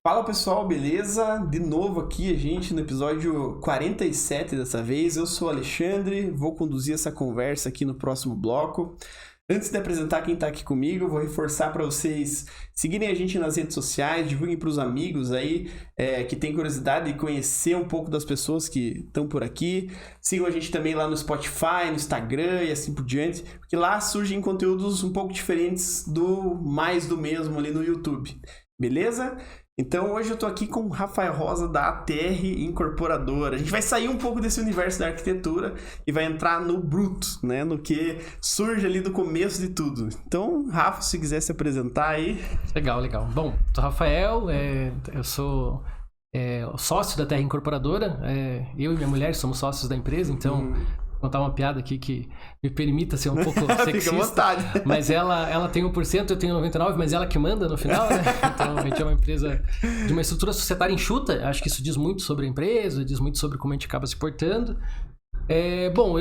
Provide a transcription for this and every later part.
Fala pessoal, beleza? De novo aqui a gente no episódio 47 dessa vez. Eu sou o Alexandre, vou conduzir essa conversa aqui no próximo bloco. Antes de apresentar quem está aqui comigo, eu vou reforçar para vocês seguirem a gente nas redes sociais, divulguem para os amigos aí que tem curiosidade de conhecer um pouco das pessoas que estão por aqui. Sigam a gente também lá no Spotify, no Instagram e assim por diante, porque lá surgem conteúdos um pouco diferentes do mais do mesmo ali no YouTube. Beleza? Então hoje eu tô aqui com o Rafael Rosa da ATR Incorporadora. A gente vai sair um pouco desse universo da arquitetura e vai entrar no bruto, né? No que surge ali do começo de tudo. Então, Rafa, se quiser se apresentar aí. Legal. Bom, sou Rafael, eu sou sócio da ATR Incorporadora. Eu e minha mulher somos sócios da empresa, então... Vou contar uma piada aqui que me permita ser um pouco sexista. Fica à vontade. Mas ela tem 1%, eu tenho 99%, mas ela que manda no final, né? Então a gente é uma empresa de uma estrutura societária enxuta. Acho que isso diz muito sobre a empresa, diz muito sobre como a gente acaba se portando. Bom,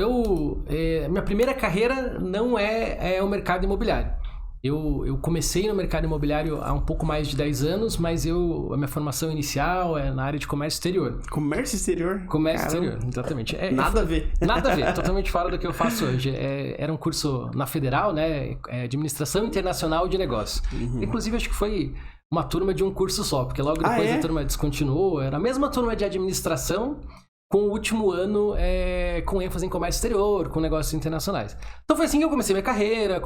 minha primeira carreira não é o mercado imobiliário. Eu comecei no mercado imobiliário há um pouco mais de 10 anos, mas a minha formação inicial é na área de comércio exterior. Comércio exterior? Comércio exterior, exatamente. Nada a ver. Nada a ver, totalmente fora do que eu faço hoje. Era um curso na Federal, né? Administração Internacional de Negócios. Inclusive, acho que foi uma turma de um curso só, porque logo depois a turma descontinuou. Era a mesma turma de administração, com o último ano com ênfase em comércio exterior, com negócios internacionais. Então foi assim que eu comecei minha carreira,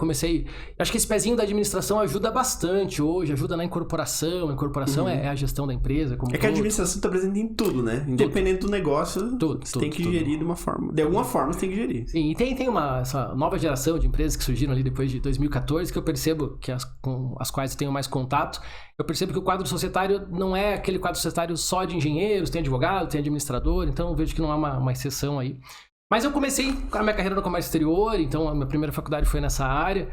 acho que esse pezinho da administração ajuda bastante hoje, ajuda na incorporação. A incorporação é a gestão da empresa. Como que a administração está presente em tudo, né? Independente do negócio, você tem que gerir de uma forma. De alguma forma você tem que gerir. Sim, e tem essa nova geração de empresas que surgiram ali depois de 2014, que eu percebo que com as quais eu tenho mais contato. Eu percebo que o quadro societário não é aquele quadro societário só de engenheiros, tem advogado, tem administrador, então eu vejo que não há uma exceção aí. Mas eu comecei a minha carreira no comércio exterior, então a minha primeira faculdade foi nessa área.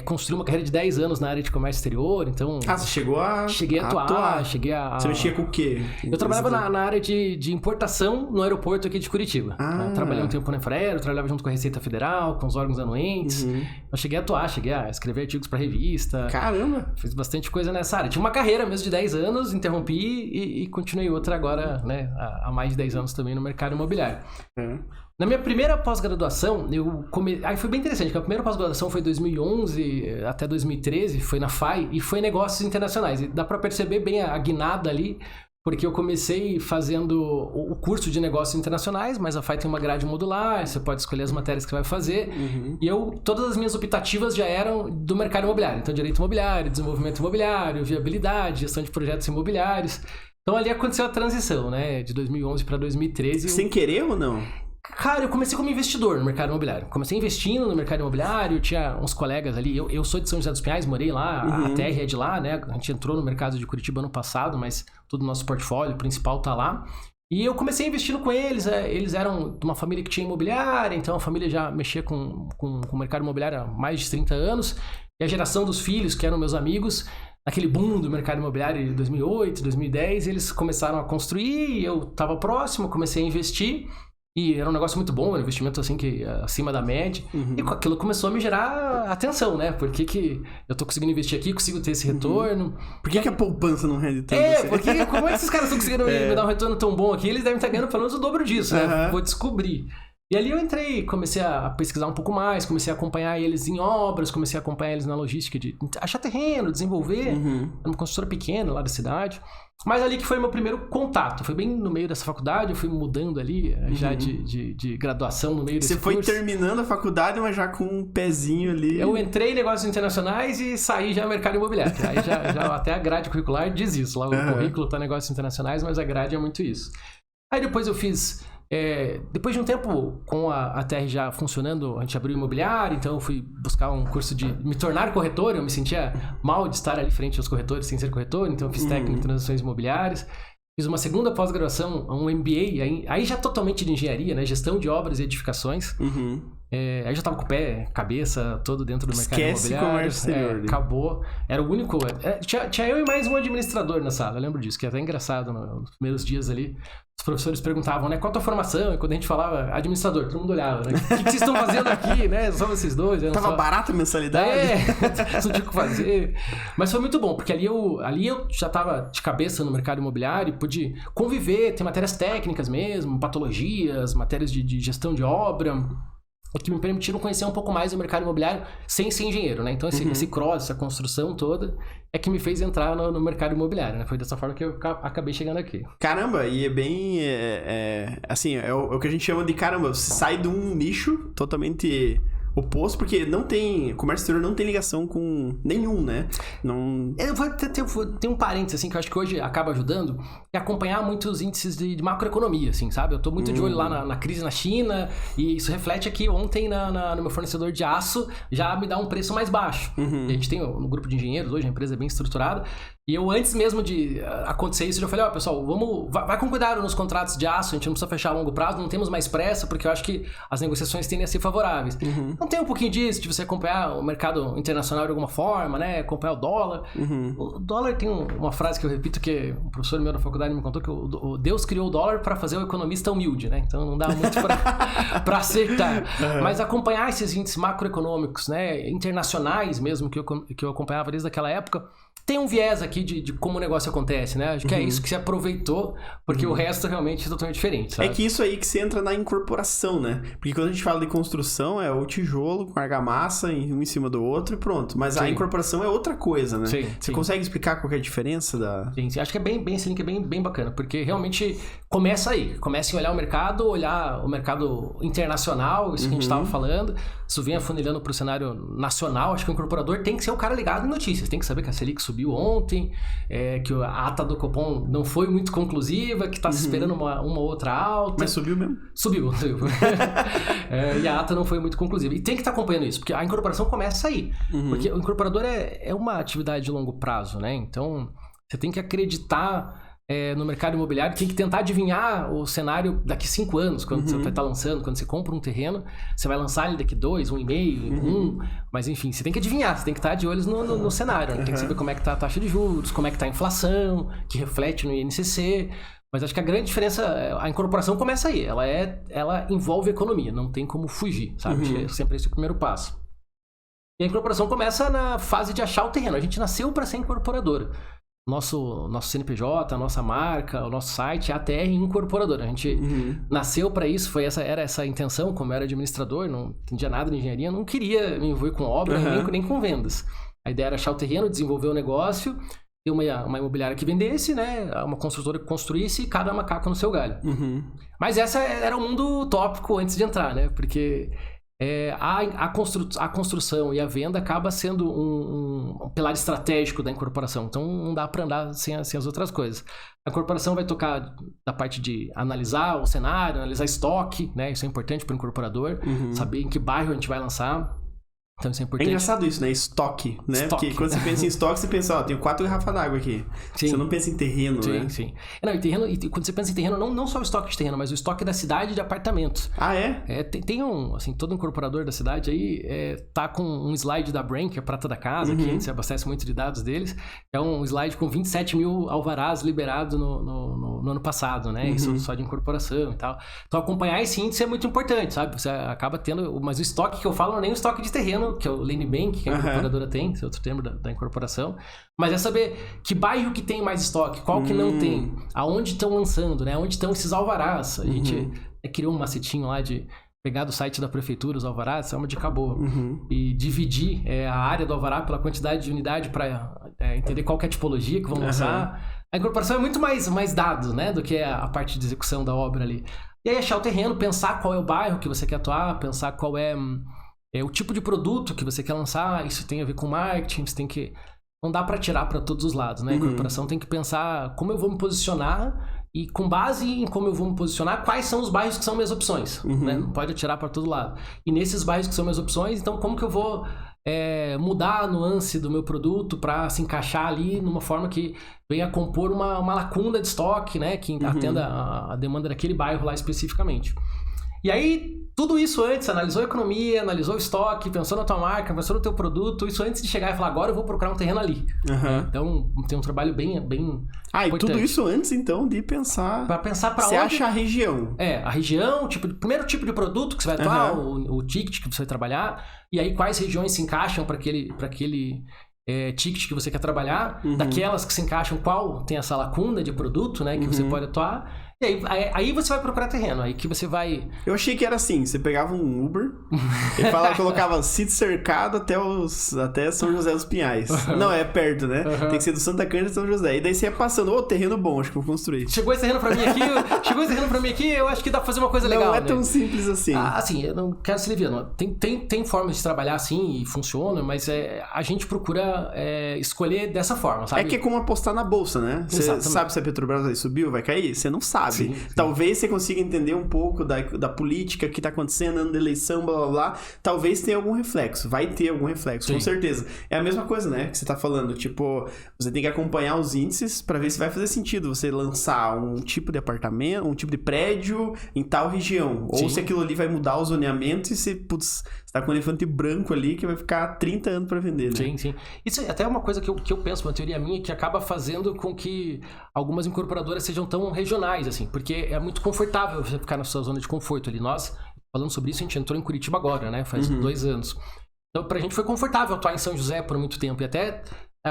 Construí uma carreira de 10 anos na área de comércio exterior, então... você chegou a... Cheguei a atuar. Você mexia com o quê? Eu trabalhava na área de importação no aeroporto aqui de Curitiba. Eu trabalhei um tempo na Infraero, trabalhava junto com a Receita Federal, com os órgãos anuentes. Eu cheguei a atuar, cheguei a escrever artigos para revista. Caramba! Fiz bastante coisa nessa área. Tinha uma carreira mesmo de 10 anos, interrompi e continuei outra agora, né, há mais de 10 anos também no mercado imobiliário. Na minha primeira pós-graduação, aí foi bem interessante, porque a primeira pós-graduação foi 2011 até 2013, foi na FAI, e foi negócios internacionais. E dá para perceber bem a guinada ali, porque eu comecei fazendo o curso de negócios internacionais, mas a FAI tem uma grade modular, você pode escolher as matérias que vai fazer. E todas as minhas optativas já eram do mercado imobiliário. Então, direito imobiliário, desenvolvimento imobiliário, viabilidade, gestão de projetos imobiliários. Então, ali aconteceu a transição, né, de 2011 para 2013. Sem querer ou não? Cara, eu comecei como investidor no mercado imobiliário. Comecei investindo no mercado imobiliário, tinha uns colegas ali. Eu sou de São José dos Pinhais, morei lá, a TR é de lá, né? A gente entrou no mercado de Curitiba ano passado, mas todo o nosso portfólio principal tá lá. E eu comecei investindo com eles. Eles eram de uma família que tinha imobiliária, então a família já mexia com o mercado imobiliário há mais de 30 anos. E a geração dos filhos, que eram meus amigos, naquele boom do mercado imobiliário de 2008, 2010, eles começaram a construir, eu estava próximo, comecei a investir. E era um negócio muito bom, era um investimento assim que acima da média. E com aquilo começou a me gerar atenção, né? Por que eu tô conseguindo investir aqui, consigo ter esse retorno? Por que a poupança não rende tanto? Porque como é que esses caras estão conseguindo me dar um retorno tão bom aqui? Eles devem estar ganhando pelo menos o dobro disso, né? Vou descobrir. E ali eu entrei, comecei a pesquisar um pouco mais, comecei a acompanhar eles em obras, comecei a acompanhar eles na logística de achar terreno, desenvolver. Era uma construtora pequena lá da cidade. Mas ali que foi meu primeiro contato. Foi bem no meio dessa faculdade, eu fui mudando ali, já de graduação no meio desse curso. Você foi terminando a faculdade, mas já com um pezinho ali. Eu entrei em negócios internacionais e saí já no mercado imobiliário. Aí já até a grade curricular diz isso. Lá o currículo tá negócios internacionais, mas a grade é muito isso. Aí depois eu fiz... depois de um tempo com a TR já funcionando, a gente abriu imobiliário, então eu fui buscar um curso de me tornar corretor. Eu me sentia mal de estar ali frente aos corretores sem ser corretor, então eu fiz técnico em transações imobiliárias. Fiz uma segunda pós-graduação, um MBA, aí já totalmente de engenharia, né? Gestão de obras e edificações. Aí já tava com o pé, cabeça, todo dentro do mercado imobiliário. Esquece comércio exterior. Acabou. Era o único... Tinha eu e mais um administrador na sala, eu lembro disso, que é até engraçado, nos primeiros dias ali. Os professores perguntavam, né, qual a tua formação? E quando a gente falava administrador, todo mundo olhava, né? O que vocês estão fazendo aqui, né? Só vocês dois. Tava barata a mensalidade? Não tinha o que fazer. Mas foi muito bom, porque ali eu já tava de cabeça no mercado imobiliário e pude conviver, ter matérias técnicas mesmo, patologias, matérias de gestão de obra, que me permitiram conhecer um pouco mais o mercado imobiliário sem ser engenheiro, né? Então esse cross, essa construção toda é que me fez entrar no mercado imobiliário, né? Foi dessa forma que eu acabei chegando aqui. Caramba, e é bem... assim, é o que a gente chama de, caramba, você sai de um nicho totalmente oposto, porque comércio exterior não tem ligação com nenhum, né? Não... Tem um parênteses, assim, que eu acho que hoje acaba ajudando, é acompanhar muitos índices de macroeconomia, assim, sabe? Eu tô muito de olho lá na crise na China, e isso reflete aqui ontem no meu fornecedor de aço, já me dá um preço mais baixo. A gente tem no grupo de engenheiros hoje, a empresa é bem estruturada, e eu, antes mesmo de acontecer isso, eu já falei, pessoal, vai com cuidado nos contratos de aço, a gente não precisa fechar a longo prazo, não temos mais pressa, porque eu acho que as negociações tendem a ser favoráveis. Então tem um pouquinho disso, de você acompanhar o mercado internacional de alguma forma, né? Acompanhar o dólar. O dólar tem uma frase que eu repito, que um professor meu na faculdade me contou, que o Deus criou o dólar para fazer o economista humilde, né? Então não dá muito para acertar. Mas acompanhar esses índices macroeconômicos, né? Internacionais mesmo, que eu acompanhava desde aquela época, tem um viés aqui de como o negócio acontece, né? Acho que é isso que se aproveitou, porque o resto realmente é totalmente diferente, sabe? É que isso aí que você entra na incorporação, né? Porque quando a gente fala de construção, é o tijolo com argamassa um em cima do outro e pronto. Mas a incorporação é outra coisa, né? Você consegue explicar qual que é a diferença da... Sim. Acho que é bem esse link é bem bacana, porque realmente começa aí. Começa em olhar o mercado internacional, isso que a gente estava falando. Isso vem afunilando para o cenário nacional. Acho que o incorporador tem que ser o cara ligado em notícias. Tem que saber que a Selic subiu ontem, que a ata do Copom não foi muito conclusiva, que está se esperando uma outra alta. Mas subiu mesmo? Subiu. E a ata não foi muito conclusiva. E tem que estar acompanhando isso, porque a incorporação começa aí. Porque o incorporador é uma atividade de longo prazo, né? Então, você tem que acreditar no mercado imobiliário, tem que tentar adivinhar o cenário daqui 5 anos, quando você vai estar lançando, quando você compra um terreno, você vai lançar ele daqui 2, 1,5, mas enfim, você tem que adivinhar, você tem que estar de olhos no cenário, né? Tem que saber como é que está a taxa de juros, como é que está a inflação, que reflete no INCC, mas acho que a grande diferença, a incorporação começa aí, ela envolve economia, não tem como fugir, sabe? Acho que é sempre esse o primeiro passo. E a incorporação começa na fase de achar o terreno, a gente nasceu para ser incorporadora. Nosso CNPJ, a nossa marca, o nosso site é ATR Incorporadora. A gente nasceu para isso, era essa a intenção, como eu era administrador, não entendia nada de engenharia, não queria me envolver com obra, nem com vendas. A ideia era achar o terreno, desenvolver o negócio, ter uma imobiliária que vendesse, né? Uma construtora que construísse e cada macaco no seu galho. Mas essa era o mundo utópico antes de entrar, né? Porque... a construção e a venda acaba sendo um pilar estratégico da incorporação. Então, não dá para andar sem as outras coisas. A incorporação vai tocar da parte de analisar o cenário, analisar estoque, né? Isso é importante para o incorporador. Saber em que bairro a gente vai lançar. Então isso é importante. É engraçado isso, né? Estoque, né? Porque quando você pensa em estoque, você pensa, tenho 4 garrafas d'água aqui. Sim. Você não pensa em terreno, né? Sim. E quando você pensa em terreno, não só o estoque de terreno, mas o estoque da cidade de apartamentos. Ah, é? Tem assim, todo incorporador da cidade aí tá com um slide da Brain, que é a prata da casa, que a gente se abastece muito de dados deles. É um slide com 27 mil alvarás liberados no ano passado, né? Isso só de incorporação e tal. Então acompanhar esse índice é muito importante, sabe? Você acaba tendo... Mas o estoque que eu falo não é nem o estoque de terreno, que é o Land Bank, que a incorporadora tem, esse é outro termo da incorporação, mas é saber que bairro que tem mais estoque, qual que não tem, aonde estão lançando, né? Onde estão esses alvarás. A gente criou um macetinho lá de pegar do site da prefeitura os alvarás, isso é uma dica boa, e dividir a área do alvará pela quantidade de unidade para entender qual que é a tipologia que vão lançar. A incorporação é muito mais dados, né, do que a parte de execução da obra ali. E aí achar o terreno, pensar qual é o bairro que você quer atuar, pensar qual é o tipo de produto que você quer lançar, isso tem a ver com marketing, você tem que... Não dá para tirar para todos os lados, né? A incorporação tem que pensar como eu vou me posicionar e com base em como eu vou me posicionar, quais são os bairros que são minhas opções, né? Não pode atirar para todo lado. E nesses bairros que são minhas opções, então como que eu vou mudar a nuance do meu produto para se encaixar ali numa forma que venha a compor uma lacuna de estoque, né? Que atenda a demanda daquele bairro lá especificamente. E aí, tudo isso antes, analisou a economia, analisou o estoque, pensou na tua marca, pensou no teu produto, isso antes de chegar e falar, agora eu vou procurar um terreno ali. Então, tem um trabalho bem e tudo isso antes, então, de pensar... Pra pensar pra onde... Você acha a região. A região, primeiro tipo de produto que você vai atuar, o ticket que você vai trabalhar, e aí quais regiões se encaixam para aquele ticket que você quer trabalhar, daquelas que se encaixam, qual tem essa lacuna de produto, né, que você pode atuar. E aí você vai procurar terreno, aí que você vai... Eu achei que era assim, você pegava um Uber e colocava sítio cercado até São José dos Pinhais. Não, é perto, né? Tem que ser do Santa Cândida e São José. E daí você ia passando, terreno bom, acho que vou construir. Chegou esse terreno pra mim aqui, eu acho que dá pra fazer uma coisa legal. Não é tão simples assim. Assim, eu não quero ser leviano. Tem formas de trabalhar assim e funciona, mas a gente procura escolher dessa forma, sabe? É que é como apostar na bolsa, né? Você sabe se a Petrobras vai subir ou vai cair? Você não sabe. Sim. Talvez você consiga entender um pouco da política que tá acontecendo, ano da eleição, blá blá blá. Talvez tenha algum reflexo. Vai ter algum reflexo, com certeza. É a mesma coisa, né? Que você tá falando. Tipo, você tem que acompanhar os índices pra ver se vai fazer sentido você lançar um tipo de apartamento, um tipo de prédio em tal região. Ou se aquilo ali vai mudar o zoneamento e você tá com um elefante branco ali que vai ficar 30 anos pra vender, né? Sim. Isso até é uma coisa que eu penso, uma teoria minha, que acaba fazendo com que algumas incorporadoras sejam tão regionais, assim, porque é muito confortável você ficar na sua zona de conforto ali. Nós, falando sobre isso, a gente entrou em Curitiba agora, né? Faz 2 anos. Então, pra gente foi confortável atuar em São José por muito tempo. E até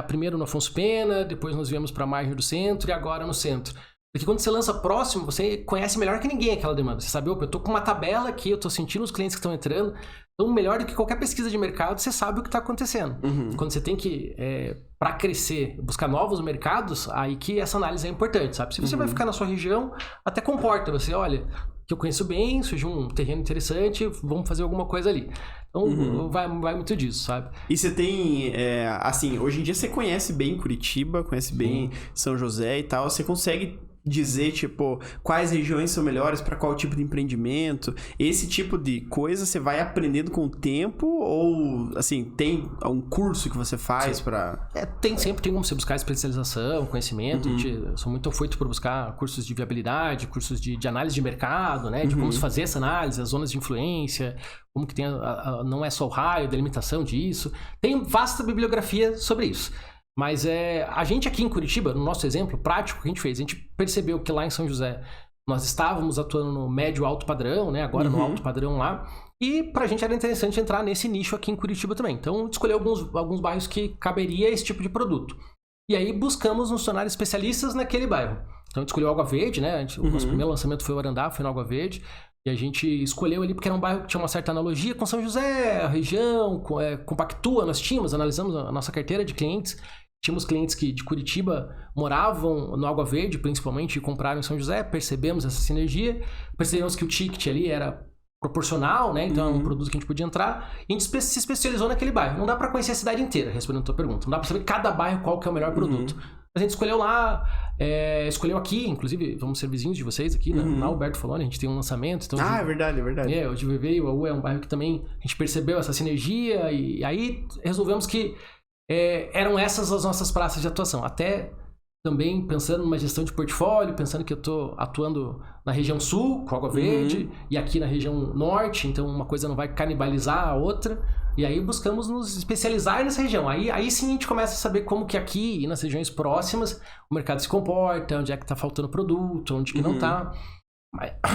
primeiro no Afonso Pena, depois nós viemos pra margem do centro e agora no centro. Porque quando você lança próximo, você conhece melhor que ninguém aquela demanda. Você sabe, eu tô com uma tabela aqui, eu tô sentindo os clientes que estão entrando. Então, melhor do que qualquer pesquisa de mercado, você sabe o que está acontecendo. Quando você tem que, para crescer, buscar novos mercados, aí que essa análise é importante, sabe? Se você vai ficar na sua região, até comporta. Você, olha, que eu conheço bem, surgiu um terreno interessante, vamos fazer alguma coisa ali. Então, vai muito disso, sabe? E você tem, assim, hoje em dia você conhece bem Curitiba, conhece bem São José e tal, você consegue dizer, tipo, quais regiões são melhores para qual tipo de empreendimento? Esse tipo de coisa você vai aprendendo com o tempo ou, assim, tem um curso que você faz para... Sempre tem como você buscar especialização, conhecimento. Eu sou muito afoito por buscar cursos de viabilidade, cursos de análise de mercado, né? De como se fazer essa análise, as zonas de influência, como que tem não é só o raio, a delimitação disso. Tem vasta bibliografia sobre isso. Mas a gente aqui em Curitiba, no nosso exemplo prático que a gente fez, a gente percebeu que lá em São José nós estávamos atuando no médio alto padrão, né? Agora no alto padrão lá. E pra gente era interessante entrar nesse nicho aqui em Curitiba também. Então, escolher alguns bairros que caberia esse tipo de produto. E aí buscamos nos tornar especialistas naquele bairro. Então, a gente escolheu Água Verde, né? O nosso primeiro lançamento foi o Arandá, foi no Água Verde. E a gente escolheu ali porque era um bairro que tinha uma certa analogia com São José, a região, compactua, analisamos a nossa carteira de clientes. Tínhamos clientes que de Curitiba moravam no Água Verde, principalmente, e compraram em São José, percebemos essa sinergia, percebemos que o ticket ali era proporcional, né? Então é um produto que a gente podia entrar, e a gente se especializou naquele bairro. Não dá para conhecer a cidade inteira, respondendo a tua pergunta. Não dá para saber cada bairro qual que é o melhor produto. A gente escolheu lá, escolheu aqui, inclusive, vamos ser vizinhos de vocês aqui, na Alberto Foloni, a gente tem um lançamento. Então, é verdade. O GVV e o AU é um bairro que também a gente percebeu essa sinergia, e aí resolvemos que eram essas as nossas praças de atuação. Até também pensando numa gestão de portfólio, pensando que eu estou atuando na região sul, com Água Verde, e aqui na região norte, então uma coisa não vai canibalizar a outra. E aí buscamos nos especializar nessa região. Aí sim a gente começa a saber como que aqui e nas regiões próximas o mercado se comporta, onde é que está faltando produto, onde que não está.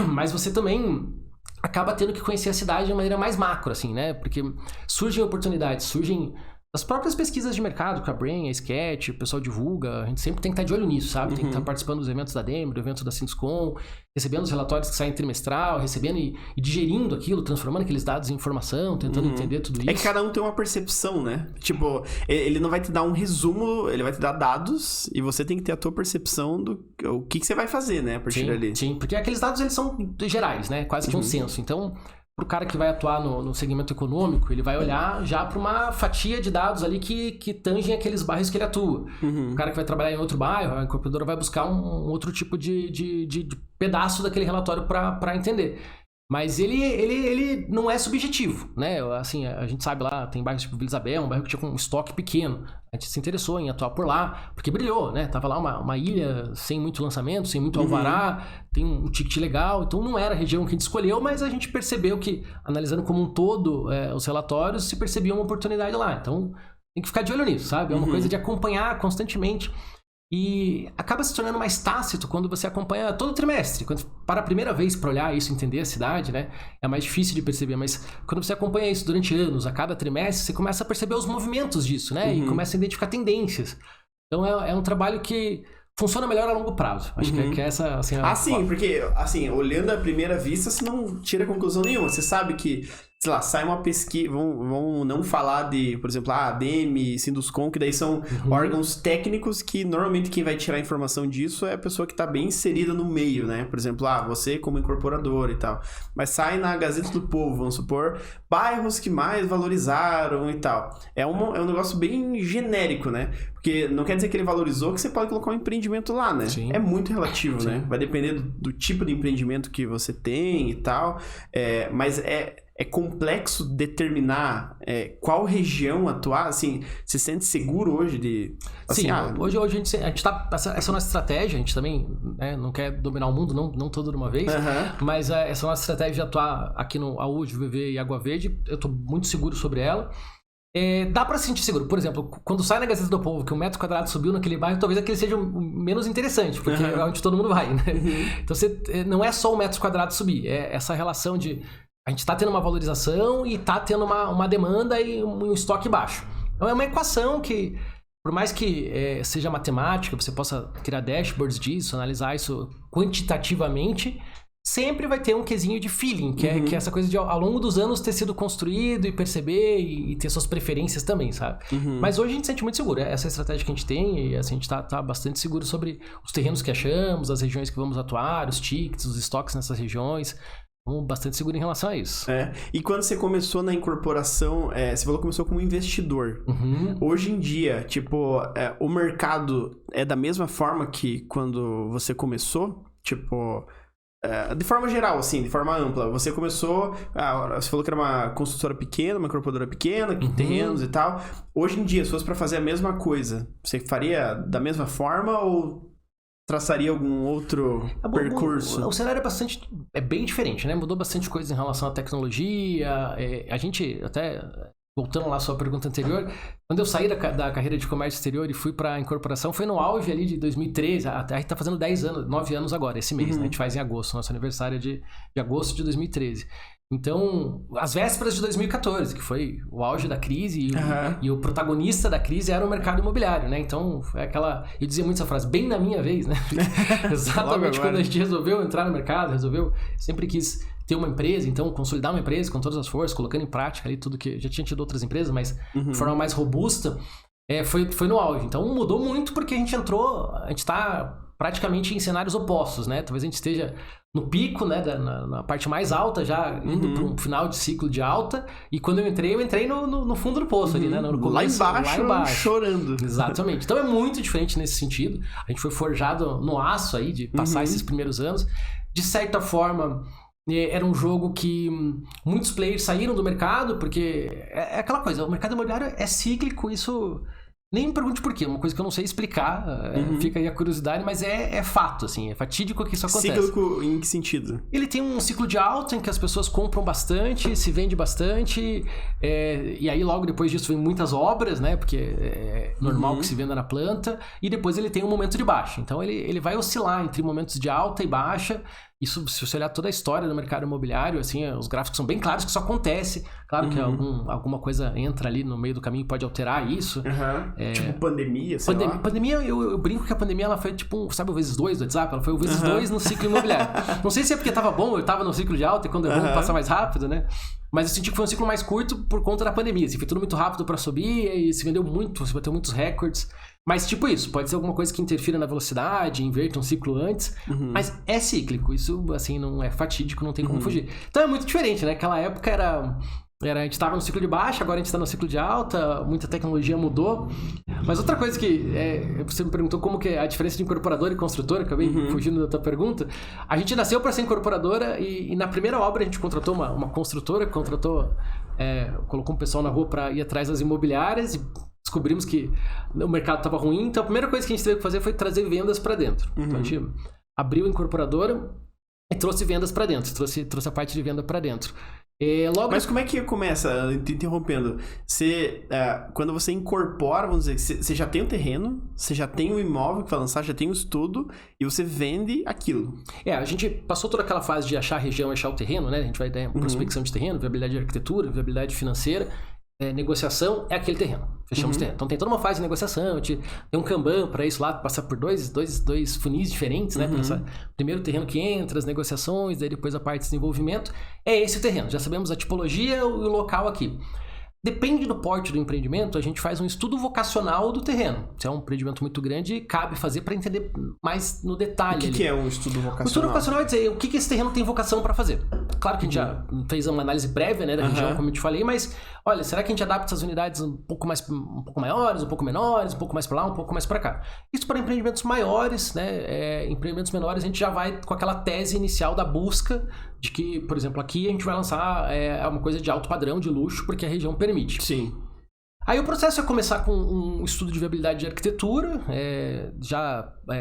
Mas você também acaba tendo que conhecer a cidade de uma maneira mais macro, assim, né? Porque surgem oportunidades, surgem as próprias pesquisas de mercado, que a Brain, a Sketch, o pessoal divulga, a gente sempre tem que estar de olho nisso, sabe? Tem que estar participando dos eventos da Demo, do evento da Sinduscom, recebendo os relatórios que saem trimestral, recebendo e digerindo aquilo, transformando aqueles dados em informação, tentando entender tudo isso. É que cada um tem uma percepção, né? Tipo, ele não vai te dar um resumo, ele vai te dar dados e você tem que ter a tua percepção do o que você vai fazer, né? A partir dali. Sim, porque aqueles dados eles são gerais, né? Quase que um censo. Então, pro cara que vai atuar no segmento econômico, ele vai olhar já para uma fatia de dados ali que tangem aqueles bairros que ele atua. O cara que vai trabalhar em outro bairro, a incorporadora vai buscar um outro tipo de pedaço daquele relatório para entender. Mas ele não é subjetivo, né? Assim, a gente sabe lá, tem bairros tipo Vila Isabel, um bairro que tinha um estoque pequeno. A gente se interessou em atuar por lá, porque brilhou, né? Tava lá uma ilha sem muito lançamento, sem muito alvará, tem um ticket legal, então não era a região que a gente escolheu, mas a gente percebeu que, analisando como um todo os relatórios, se percebia uma oportunidade lá. Então, tem que ficar de olho nisso, sabe? É uma coisa de acompanhar constantemente. E acaba se tornando mais tácito quando você acompanha todo trimestre. Quando para a primeira vez para olhar isso, entender a cidade, né? É mais difícil de perceber, mas quando você acompanha isso durante anos, a cada trimestre, você começa a perceber os movimentos disso, né? E começa a identificar tendências. Então é um trabalho que funciona melhor a longo prazo. Acho que é essa... Assim, sim, porque assim, olhando à primeira vista, você não tira conclusão nenhuma. Você sabe que, sei lá, sai uma pesquisa, vão não falar de, por exemplo, a ADM, Sinduscom, que daí são órgãos técnicos que normalmente quem vai tirar informação disso é a pessoa que está bem inserida no meio, né? Por exemplo, você como incorporador e tal. Mas sai na Gazeta do Povo, vamos supor, bairros que mais valorizaram e tal. É um negócio bem genérico, né? Porque não quer dizer que ele valorizou que você pode colocar um empreendimento lá, né? Sim. É muito relativo, né? Vai depender do tipo de empreendimento que você tem e tal. Mas é complexo determinar qual região atuar, assim, se sente seguro hoje de... Assim, sim, hoje a gente tá... Essa é a nossa estratégia, a gente também não quer dominar o mundo, não todo de uma vez, mas essa é a nossa estratégia de atuar aqui no AUD, VV e Água Verde, eu tô muito seguro sobre ela. Dá pra se sentir seguro. Por exemplo, quando sai na Gazeta do Povo que o metro quadrado subiu naquele bairro, talvez aquele seja o menos interessante, porque é onde todo mundo vai, né? Então, não é só o metro quadrado subir, é essa relação de... A gente tá tendo uma valorização e tá tendo uma demanda e um estoque baixo. Então, é uma equação que, por mais que seja matemática, você possa criar dashboards disso, analisar isso quantitativamente, sempre vai ter um quesinho de feeling, que é essa coisa de, ao longo dos anos, ter sido construído e perceber e ter suas preferências também, sabe? Mas hoje a gente se sente muito seguro. Essa é a estratégia que a gente tem e assim, a gente tá bastante seguro sobre os terrenos que achamos, as regiões que vamos atuar, os tickets, os estoques nessas regiões. Estamos bastante seguros em relação a isso. E quando você começou na incorporação, você falou que começou como investidor. Hoje em dia, tipo, o mercado é da mesma forma que quando você começou? Tipo... de forma geral, assim, de forma ampla. Você começou... você falou que era uma construtora pequena, uma incorporadora pequena, com terrenos e tal. Hoje em dia, se fosse para fazer a mesma coisa, você faria da mesma forma ou traçaria algum outro percurso? O cenário é bem diferente, né? Mudou bastante coisa em relação à tecnologia. A gente até... Voltando lá à sua pergunta anterior, quando eu saí da carreira de comércio exterior e fui para a incorporação, foi no auge ali de 2013, a gente tá fazendo 9 anos agora, esse mês, né? A gente faz em agosto, nosso aniversário é de agosto de 2013. Então, as vésperas de 2014, que foi o auge da crise e o protagonista da crise era o mercado imobiliário, né? Então, foi aquela... Eu dizia muito essa frase, bem na minha vez, né? Exatamente quando a gente resolveu entrar no mercado, sempre quis ter uma empresa, então consolidar uma empresa com todas as forças, colocando em prática ali tudo que já tinha tido outras empresas, mas de forma mais robusta, foi no auge. Então mudou muito porque a gente está praticamente em cenários opostos, né? Talvez a gente esteja no pico, né, na parte mais alta, já indo para um final de ciclo de alta, e quando eu entrei no fundo do poço ali, né? No começo, lá embaixo, chorando. Exatamente. Então é muito diferente nesse sentido. A gente foi forjado no aço aí de passar esses primeiros anos. De certa forma... Era um jogo que muitos players saíram do mercado, porque é aquela coisa, o mercado imobiliário é cíclico, isso... Nem me pergunte por quê, é uma coisa que eu não sei explicar, fica aí a curiosidade, mas é fato, assim, é fatídico que isso acontece. Cíclico em que sentido? Ele tem um ciclo de alta em que as pessoas compram bastante, se vende bastante, e aí logo depois disso vem muitas obras, né, porque é normal que se venda na planta, e depois ele tem um momento de baixa. Então ele vai oscilar entre momentos de alta e baixa. Isso, se você olhar toda a história do mercado imobiliário, assim, os gráficos são bem claros que isso acontece. Claro que alguma coisa entra ali no meio do caminho e pode alterar isso. Tipo pandemia, sei lá. Pandemia, eu brinco que a pandemia ela foi tipo, sabe o vezes 2 do WhatsApp? Ela foi o vezes 2 no ciclo imobiliário. Não sei se é porque tava bom, eu tava no ciclo de alta e quando é bom passa mais rápido, né? Mas eu senti que foi um ciclo mais curto por conta da pandemia. Assim, foi tudo muito rápido para subir e se vendeu muito, se bateu muitos recordes. Mas tipo isso, pode ser alguma coisa que interfira na velocidade, inverta um ciclo antes, mas é cíclico, isso assim não é fatídico, não tem como fugir. Então é muito diferente, né? Aquela época a gente estava no ciclo de baixa, agora a gente está no ciclo de alta, muita tecnologia mudou, Mas outra coisa que você me perguntou como que é a diferença de incorporadora e construtora, acabei fugindo da tua pergunta. A gente nasceu para ser incorporadora e na primeira obra a gente contratou uma construtora, colocou um pessoal na rua para ir atrás das imobiliárias e descobrimos que o mercado estava ruim. Então a primeira coisa que a gente teve que fazer foi trazer vendas para dentro. Então a gente abriu a incorporadora e trouxe vendas para dentro, trouxe a parte de venda para dentro. Mas como é que começa, te interrompendo, quando você incorpora, vamos dizer, você já tem o terreno, você já tem o imóvel que vai lançar, já tem o estudo, e você vende aquilo. A gente passou toda aquela fase de achar a região, achar o terreno, né? A gente vai ter prospecção de terreno, viabilidade de arquitetura, viabilidade financeira, negociação é aquele terreno. Fechamos o terreno. Então tem toda uma fase de negociação, tem um Kanban para isso lá, passar por dois funis diferentes, né? Primeiro o terreno que entra, as negociações, daí depois a parte de desenvolvimento. É esse o terreno. Já sabemos a tipologia e o local aqui. Depende do porte do empreendimento, a gente faz um estudo vocacional do terreno. Se é um empreendimento muito grande, cabe fazer para entender mais no detalhe. O que é um estudo vocacional? O estudo vocacional é dizer o que esse terreno tem vocação para fazer. Claro que a gente já fez uma análise prévia, né, da região, como eu te falei, mas olha, será que a gente adapta essas unidades um pouco maiores, um pouco menores, um pouco mais para lá, um pouco mais para cá? Isso para empreendimentos maiores, né? Empreendimentos menores, a gente já vai com aquela tese inicial da busca de que, por exemplo, aqui a gente vai lançar uma coisa de alto padrão, de luxo, porque a região permite. Sim. Aí o processo é começar com um estudo de viabilidade de arquitetura,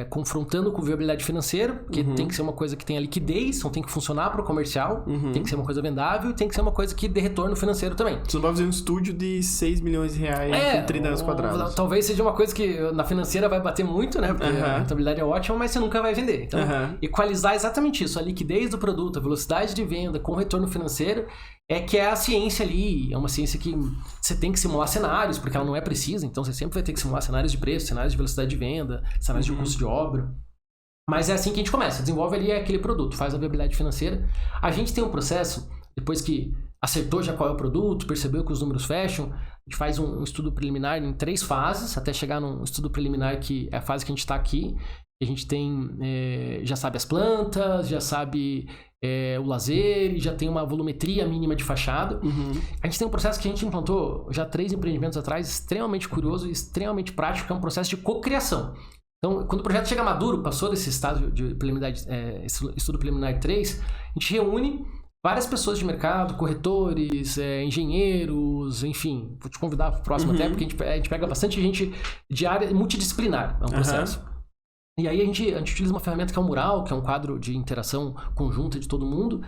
confrontando com viabilidade financeira, porque tem que ser uma coisa que tenha liquidez, então tem que funcionar para o comercial, tem que ser uma coisa vendável e tem que ser uma coisa que dê retorno financeiro também. Você não vai fazer um estúdio de 6 milhões de reais com 30 anos quadrados. Talvez seja uma coisa que na financeira vai bater muito, né? Porque a rentabilidade é ótima, mas você nunca vai vender. Então, equalizar exatamente isso, a liquidez do produto, a velocidade de venda com retorno financeiro, que é a ciência ali, é uma ciência que você tem que simular cenários, porque ela não é precisa, então você sempre vai ter que simular cenários de preço, cenários de velocidade de venda, cenários de custo de obra. Mas é assim que a gente começa, desenvolve ali aquele produto, faz a viabilidade financeira. A gente tem um processo, depois que acertou já qual é o produto, percebeu que os números fecham, a gente faz um estudo preliminar em 3 fases, até chegar num estudo preliminar que é a fase que a gente está aqui. A gente tem, já sabe as plantas, já sabe o lazer, e já tem uma volumetria mínima de fachada. A gente tem um processo que a gente implantou já 3 empreendimentos atrás, extremamente curioso e extremamente prático, que é um processo de cocriação. Então, quando o projeto chega maduro, passou desse estágio de preliminar, estudo preliminar 3, a gente reúne várias pessoas de mercado, corretores, engenheiros, enfim, vou te convidar para o próximo até, porque a gente pega bastante gente de área multidisciplinar, é um processo. E aí a gente utiliza uma ferramenta que é o Mural, que é um quadro de interação conjunta de todo mundo,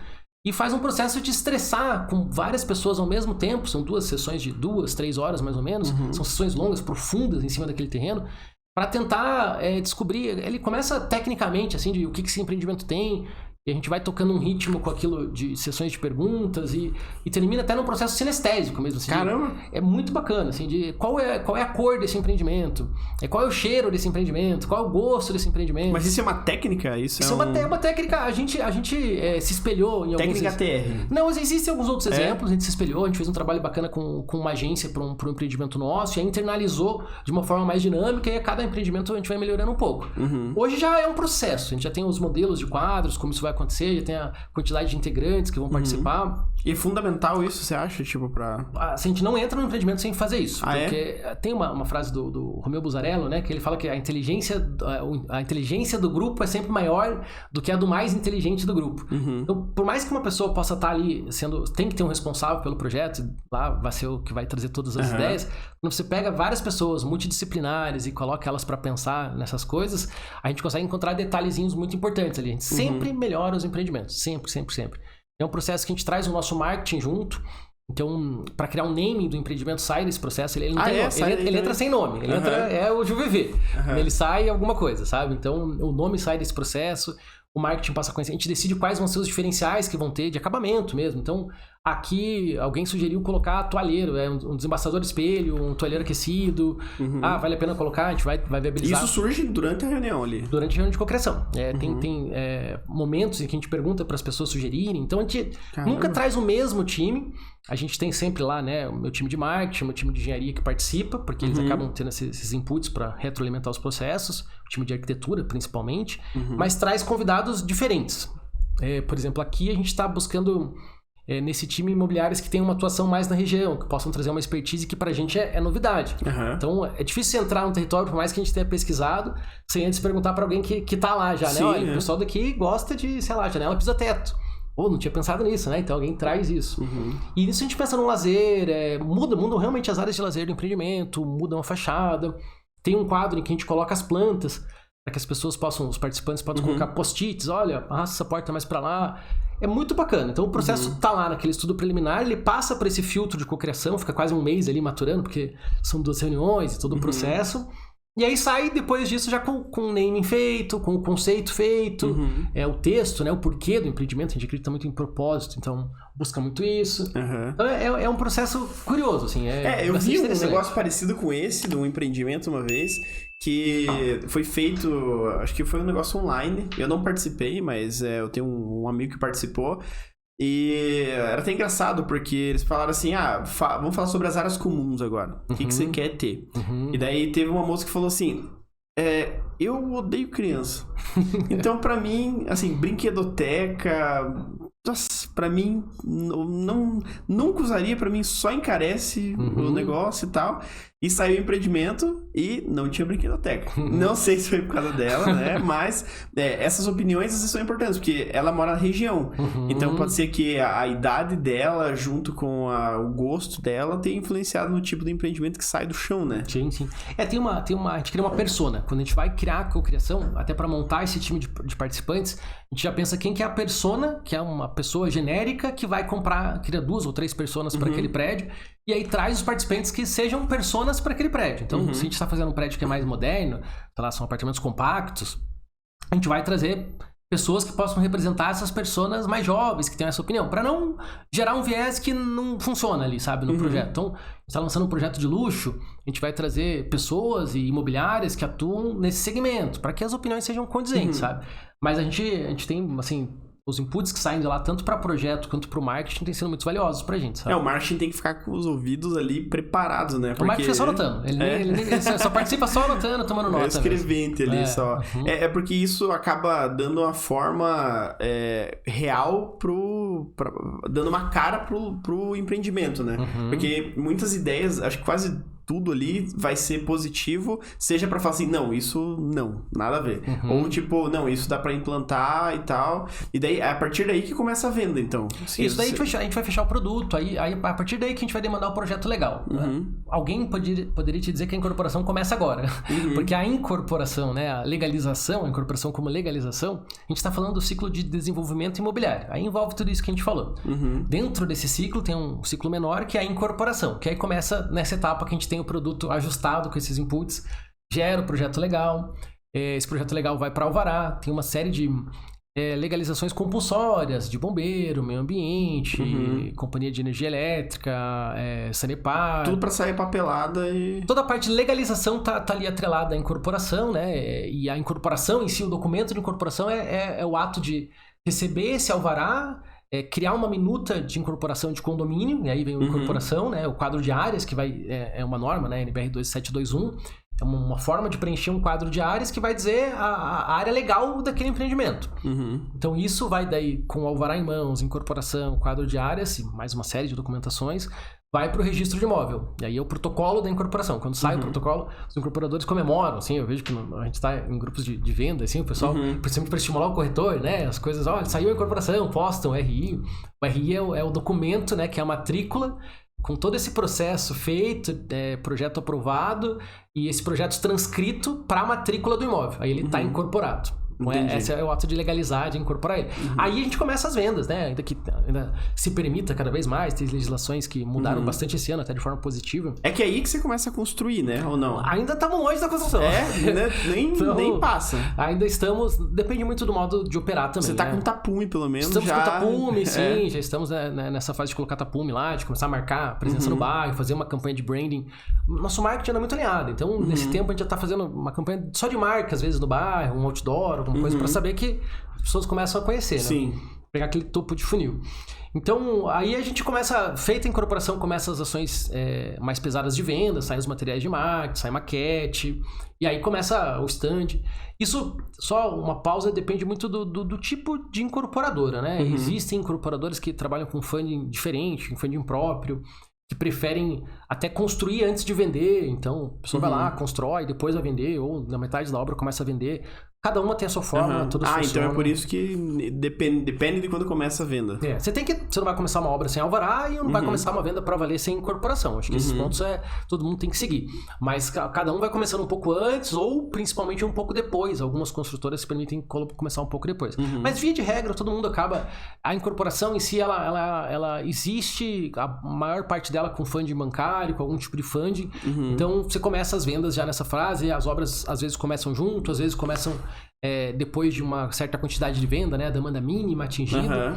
e faz um processo de estressar com várias pessoas ao mesmo tempo. São 2 sessões de 2, 3 horas mais ou menos, são sessões longas, profundas em cima daquele terreno, para tentar descobrir. Ele começa tecnicamente, assim, de o que esse empreendimento tem, e a gente vai tocando um ritmo com aquilo de sessões de perguntas e termina até num processo sinestésico mesmo. Assim, caramba! É muito bacana, assim, de qual é a cor desse empreendimento, qual é o cheiro desse empreendimento, qual é o gosto desse empreendimento. Mas isso é uma técnica? Isso é uma técnica, a gente se espelhou em alguns... Técnica TR. Não, existem alguns outros exemplos, a gente se espelhou, a gente fez um trabalho bacana com uma agência para um empreendimento nosso, e aí internalizou de uma forma mais dinâmica, e a cada empreendimento a gente vai melhorando um pouco. Hoje já é um processo, a gente já tem os modelos de quadros, como isso vai acontecer, já tem a quantidade de integrantes que vão participar. E é fundamental isso, você acha? Tipo, a gente não entra no empreendimento sem fazer isso. Porque tem uma frase do Romeu Busarello, né? Que ele fala que a inteligência do grupo é sempre maior do que a do mais inteligente do grupo. Então, por mais que uma pessoa possa estar ali tem que ter um responsável pelo projeto, lá vai ser o que vai trazer todas as ideias. Quando você pega várias pessoas multidisciplinares e coloca elas para pensar nessas coisas, a gente consegue encontrar detalhezinhos muito importantes ali. A gente sempre melhora os empreendimentos. Sempre, sempre, sempre. É um processo que a gente traz o nosso marketing junto. Então, para criar um naming do empreendimento, sai desse processo, ele não tem nome. Ele entra sem nome. Ele entra, o JuViver. Ele sai alguma coisa, sabe? Então, o nome sai desse processo, o marketing passa a conhecer. A gente decide quais vão ser os diferenciais que vão ter de acabamento mesmo. Então, aqui, alguém sugeriu colocar toalheiro, um desembaçador de espelho, um toalheiro aquecido. Vale a pena colocar, a gente vai viabilizar. Isso surge durante a reunião ali? Durante a reunião de cocriação. Tem momentos em que a gente pergunta para as pessoas sugerirem. Então, a gente nunca traz o mesmo time. A gente tem sempre lá, né, o meu time de marketing, o meu time de engenharia que participa, porque eles acabam tendo esses inputs para retroalimentar os processos, o time de arquitetura, principalmente, mas traz convidados diferentes. Por exemplo, aqui a gente está buscando nesse time imobiliários que tem uma atuação mais na região, que possam trazer uma expertise que pra gente é novidade. Então, é difícil entrar no território, por mais que a gente tenha pesquisado, sem antes perguntar pra alguém que tá lá já, né? Olha, o pessoal daqui gosta de, sei lá, janela piso-teto. Não tinha pensado nisso, né? Então alguém traz isso. E nisso a gente pensa no lazer, mudam realmente as áreas de lazer do empreendimento, mudam a fachada. Tem um quadro em que a gente coloca as plantas, para que as pessoas os participantes possam colocar post-its, olha, arrasta essa porta mais para lá. É muito bacana. Então o processo tá lá naquele estudo preliminar, ele passa por esse filtro de cocriação, fica quase um mês ali maturando, porque são 2 reuniões e todo um processo. E aí sai depois disso já com o naming feito, com o conceito feito, o texto, né, o porquê do empreendimento, a gente acredita muito em propósito, então busca muito isso. Então é um processo curioso, assim. Eu vi um negócio parecido com esse, de um empreendimento uma vez, que foi feito, acho que foi um negócio online, eu não participei, mas eu tenho um amigo que participou. E era até engraçado, porque eles falaram assim, vamos falar sobre as áreas comuns agora. O que você quer ter? E daí teve uma moça que falou assim, eu odeio criança. Então, pra mim, assim, brinquedoteca, pra mim, nunca usaria, pra mim só encarece o negócio e tal. E saiu o empreendimento e não tinha brinquedoteca. Não sei se foi por causa dela, né? Mas essas opiniões são importantes, porque ela mora na região. Então pode ser que a idade dela, junto com o gosto dela, tenha influenciado no tipo de empreendimento que sai do chão, né? Sim. A gente cria uma persona. Quando a gente vai criar a cocriação, até para montar esse time de participantes, a gente já pensa quem que é a persona, que é uma pessoa genérica que vai cria 2 ou 3 personas para aquele prédio. E aí traz os participantes que sejam personas para aquele prédio. Então, se a gente está fazendo um prédio que é mais moderno, sei lá, são apartamentos compactos, a gente vai trazer pessoas que possam representar essas personas mais jovens, que tenham essa opinião, para não gerar um viés que não funciona ali, sabe, no projeto. Então, a gente está lançando um projeto de luxo, a gente vai trazer pessoas e imobiliárias que atuam nesse segmento, para que as opiniões sejam condizentes, sabe? Mas a gente tem, assim, os inputs que saem de lá, tanto para projeto quanto para o marketing, têm sido muito valiosos pra gente, sabe? O marketing tem que ficar com os ouvidos ali preparados, né? Porque... O marketing é só anotando. Ele só participa só anotando, tomando nota. É escrevente ali só. Porque isso acaba dando uma forma real dando uma cara pro empreendimento, né? Porque muitas ideias, acho que quase tudo ali vai ser positivo, seja pra falar assim, não, isso não, nada a ver. Ou tipo, não, isso dá pra implantar e tal. E daí, é a partir daí que começa a venda, então. Isso daí a gente vai fechar o produto, aí a partir daí que a gente vai demandar o projeto legal. Né? Alguém poderia te dizer que a incorporação começa agora. Porque a incorporação, né, a legalização, a incorporação como legalização, a gente tá falando do ciclo de desenvolvimento imobiliário. Aí envolve tudo isso que a gente falou. Dentro desse ciclo tem um ciclo menor, que é a incorporação, que aí começa nessa etapa que a gente tem o produto ajustado com esses inputs, gera o projeto legal, esse projeto legal vai para alvará, tem uma série de legalizações compulsórias de bombeiro, meio ambiente, companhia de energia elétrica, Sanepar. Tudo para sair papelada e... Toda a parte de legalização tá ali atrelada à incorporação, né? E a incorporação em si, o documento de incorporação é o ato de receber esse alvará, criar uma minuta de incorporação de condomínio, e aí vem a incorporação, né? O quadro de áreas, que é uma norma, né? NBR 2721, é uma forma de preencher um quadro de áreas que vai dizer a área legal daquele empreendimento. Então isso vai daí com o alvará em mãos, incorporação, quadro de áreas, mais uma série de documentações, vai para o registro de imóvel. E aí é o protocolo da incorporação. Quando sai o protocolo, os incorporadores comemoram, assim, eu vejo que a gente está em grupos de venda, assim, o pessoal, principalmente para estimular o corretor, né, as coisas, saiu a incorporação, postam o RI. O RI é o documento, né, que é a matrícula, com todo esse processo feito, projeto aprovado e esse projeto transcrito para a matrícula do imóvel. Aí ele está incorporado. Esse é o ato de legalizar, de incorporar ele. Aí a gente começa as vendas, né? Ainda se permita cada vez mais, tem legislações que mudaram bastante esse ano, até de forma positiva. É que é aí que você começa a construir, né? Ou não? Ainda estamos longe da construção. Nem passa. Ainda estamos... Depende muito do modo de operar também. Você tá com tapume, pelo menos. Estamos com tapume, sim. Já estamos nessa fase de colocar tapume lá, de começar a marcar presença no bairro, fazer uma campanha de branding. Nosso marketing anda muito alinhado. Então, nesse tempo, a gente já tá fazendo uma campanha só de marca, às vezes, no bairro, um outdoor, alguma coisa, pra saber que as pessoas começam a conhecer, né? Sim. pegar aquele topo de funil. Então, aí a gente começa, feita a incorporação, começa as ações mais pesadas de venda, saem os materiais de marketing, sai maquete, e aí começa o stand. Isso, só uma pausa, depende muito do tipo de incorporadora, né? Existem incorporadoras que trabalham com funding diferente, com funding próprio, que preferem até construir antes de vender. Então, a pessoa vai lá, constrói, depois vai vender, ou na metade da obra começa a vender. Cada uma tem a sua forma, todas funcionam. Então é por isso que depende de quando começa a venda. Você não vai começar uma obra sem alvará e não vai começar uma venda para valer sem incorporação. Acho que esses pontos todo mundo tem que seguir. Mas cada um vai começando um pouco antes ou principalmente um pouco depois. Algumas construtoras se permitem começar um pouco depois. Mas via de regra, todo mundo acaba... A incorporação em si, ela existe, a maior parte dela com funding bancário, com algum tipo de funding. Então, você começa as vendas já nessa fase, as obras às vezes começam junto, às vezes começam... depois de uma certa quantidade de venda, né? A demanda mínima atingida.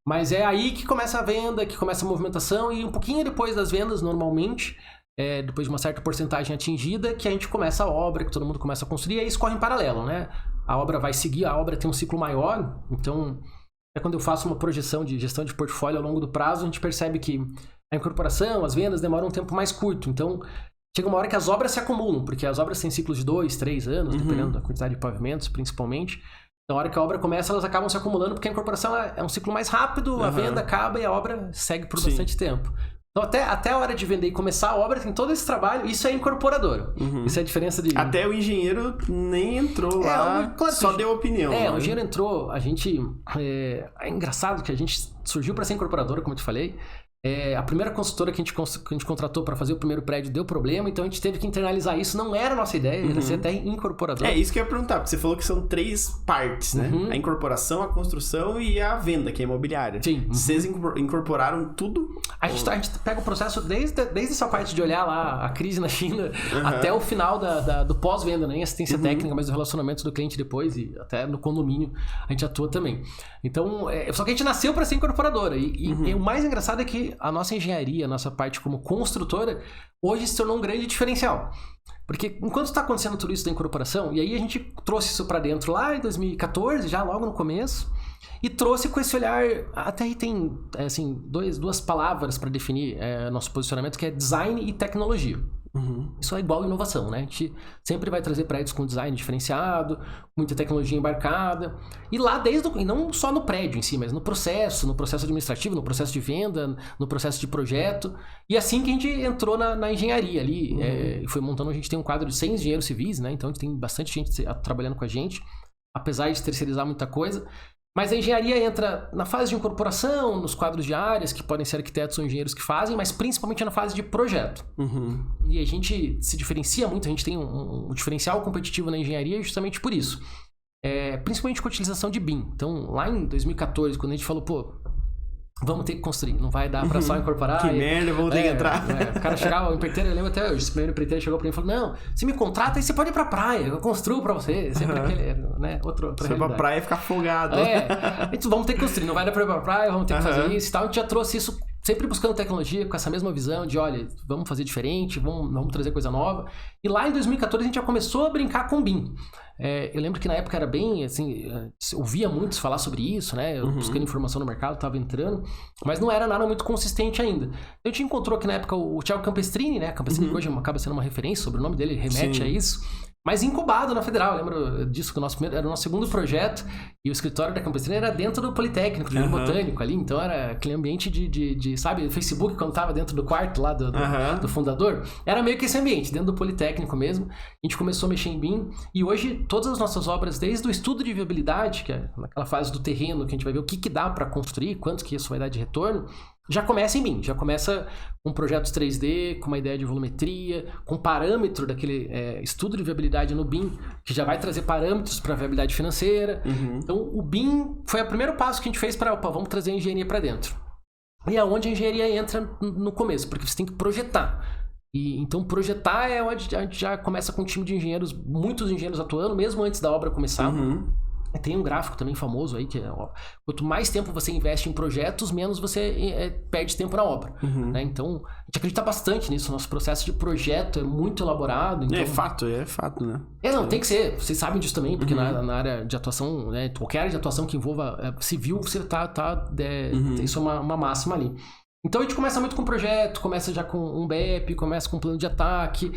Mas é aí que começa a venda, que começa a movimentação, e um pouquinho depois das vendas, normalmente, depois de uma certa porcentagem atingida, que a gente começa a obra, que todo mundo começa a construir, e aí escorre em paralelo, né? A obra vai seguir, a obra tem um ciclo maior, então quando eu faço uma projeção de gestão de portfólio ao longo do prazo, a gente percebe que a incorporação, as vendas demoram um tempo mais curto, então chega uma hora que as obras se acumulam, porque as obras têm ciclos de 2, 3 anos, dependendo da quantidade de pavimentos, principalmente. Então, a hora que a obra começa, elas acabam se acumulando, porque a incorporação é um ciclo mais rápido, a venda acaba e a obra segue por bastante tempo. Então, até a hora de vender e começar a obra, tem todo esse trabalho, isso é incorporador. Isso é a diferença de... Até o engenheiro nem entrou lá, claro, só deu opinião. O engenheiro entrou, a gente... É engraçado que a gente surgiu para ser incorporadora, como eu te falei. A primeira consultora que a gente contratou para fazer o primeiro prédio deu problema, então a gente teve que internalizar isso. Não era a nossa ideia, era ser até incorporador. Isso que eu ia perguntar, porque você falou que são 3 partes, né? A incorporação, a construção e a venda, que é imobiliária. Sim. Vocês incorporaram tudo? A gente pega o processo desde essa parte de olhar lá a crise na China até o final do pós-venda, nem assistência técnica, mas o relacionamento do cliente depois, e até no condomínio a gente atua também. Então, só que a gente nasceu para ser incorporadora. E o mais engraçado é que a nossa engenharia, a nossa parte como construtora, hoje se tornou um grande diferencial. Porque enquanto está acontecendo tudo isso da incorporação, e aí a gente trouxe isso para dentro lá em 2014, já logo no começo, e trouxe com esse olhar, até aí tem assim, duas palavras para definir nosso posicionamento, que é design e tecnologia. Isso é igual inovação, né? A gente sempre vai trazer prédios com design diferenciado, muita tecnologia embarcada. E lá e não só no prédio em si, mas no processo administrativo, no processo de venda, no processo de projeto. E assim que a gente entrou na engenharia ali, foi montando, a gente tem um quadro de 100 engenheiros civis, né? Então a gente tem bastante gente trabalhando com a gente, apesar de terceirizar muita coisa. Mas a engenharia entra na fase de incorporação, nos quadros de áreas, que podem ser arquitetos ou engenheiros que fazem, mas principalmente na fase de projeto. E a gente se diferencia muito, a gente tem um diferencial competitivo na engenharia justamente por isso. Principalmente com a utilização de BIM. Então, lá em 2014, quando a gente falou, vamos ter que construir, não vai dar pra só incorporar. Que merda, vamos ter que entrar. O cara chegava, o empreiteiro, eu lembro até hoje, esse primeiro empreiteiro chegou pra mim e falou, não, você me contrata e você pode ir pra praia, eu construo pra você. Sempre aquele, né, outra você vai pra praia e ficar folgado. Então, vamos ter que construir, não vai dar pra ir pra praia, vamos ter que fazer isso e tal. A gente já trouxe isso sempre buscando tecnologia, com essa mesma visão de, olha, vamos fazer diferente, vamos trazer coisa nova. E lá em 2014 a gente já começou a brincar com BIM. Eu lembro que na época era bem, assim, ouvia muitos falar sobre isso, né? Eu buscando informação no mercado, estava entrando, mas não era nada muito consistente ainda. A gente encontrou aqui na época o Thiago Campestrini, né? Campestrini que hoje acaba sendo uma referência, sobre o nome dele remete a isso. Mas incubado na Federal, eu lembro disso, que era o nosso segundo projeto, e o escritório da Campestrini era dentro do Politécnico, do Botânico ali, então era aquele ambiente de sabe, o Facebook quando tava dentro do quarto lá do fundador, era meio que esse ambiente, dentro do Politécnico mesmo. A gente começou a mexer em BIM, e hoje todas as nossas obras, desde o estudo de viabilidade, que é naquela fase do terreno, que a gente vai ver o que dá para construir, quanto que isso vai dar de retorno, já começa em BIM, já começa com projetos 3D, com uma ideia de volumetria, com parâmetro daquele estudo de viabilidade no BIM, que já vai trazer parâmetros para a viabilidade financeira. Então, o BIM foi o primeiro passo que a gente fez para, vamos trazer a engenharia para dentro. E é onde a engenharia entra no começo, porque você tem que projetar. E então, projetar é onde a gente já começa com um time de engenheiros, muitos engenheiros atuando, mesmo antes da obra começar. Tem um gráfico também famoso aí, que é, ó, quanto mais tempo você investe em projetos, menos você perde tempo na obra. Né? Então, a gente acredita bastante nisso. Nosso processo de projeto é muito elaborado. Então... É fato, né? Não, tem que ser. Vocês sabem disso também, porque na área de atuação, né, qualquer área de atuação que envolva civil, você isso é uma máxima ali. Então, a gente começa muito com projeto, começa já com um BEP, começa com um plano de ataque.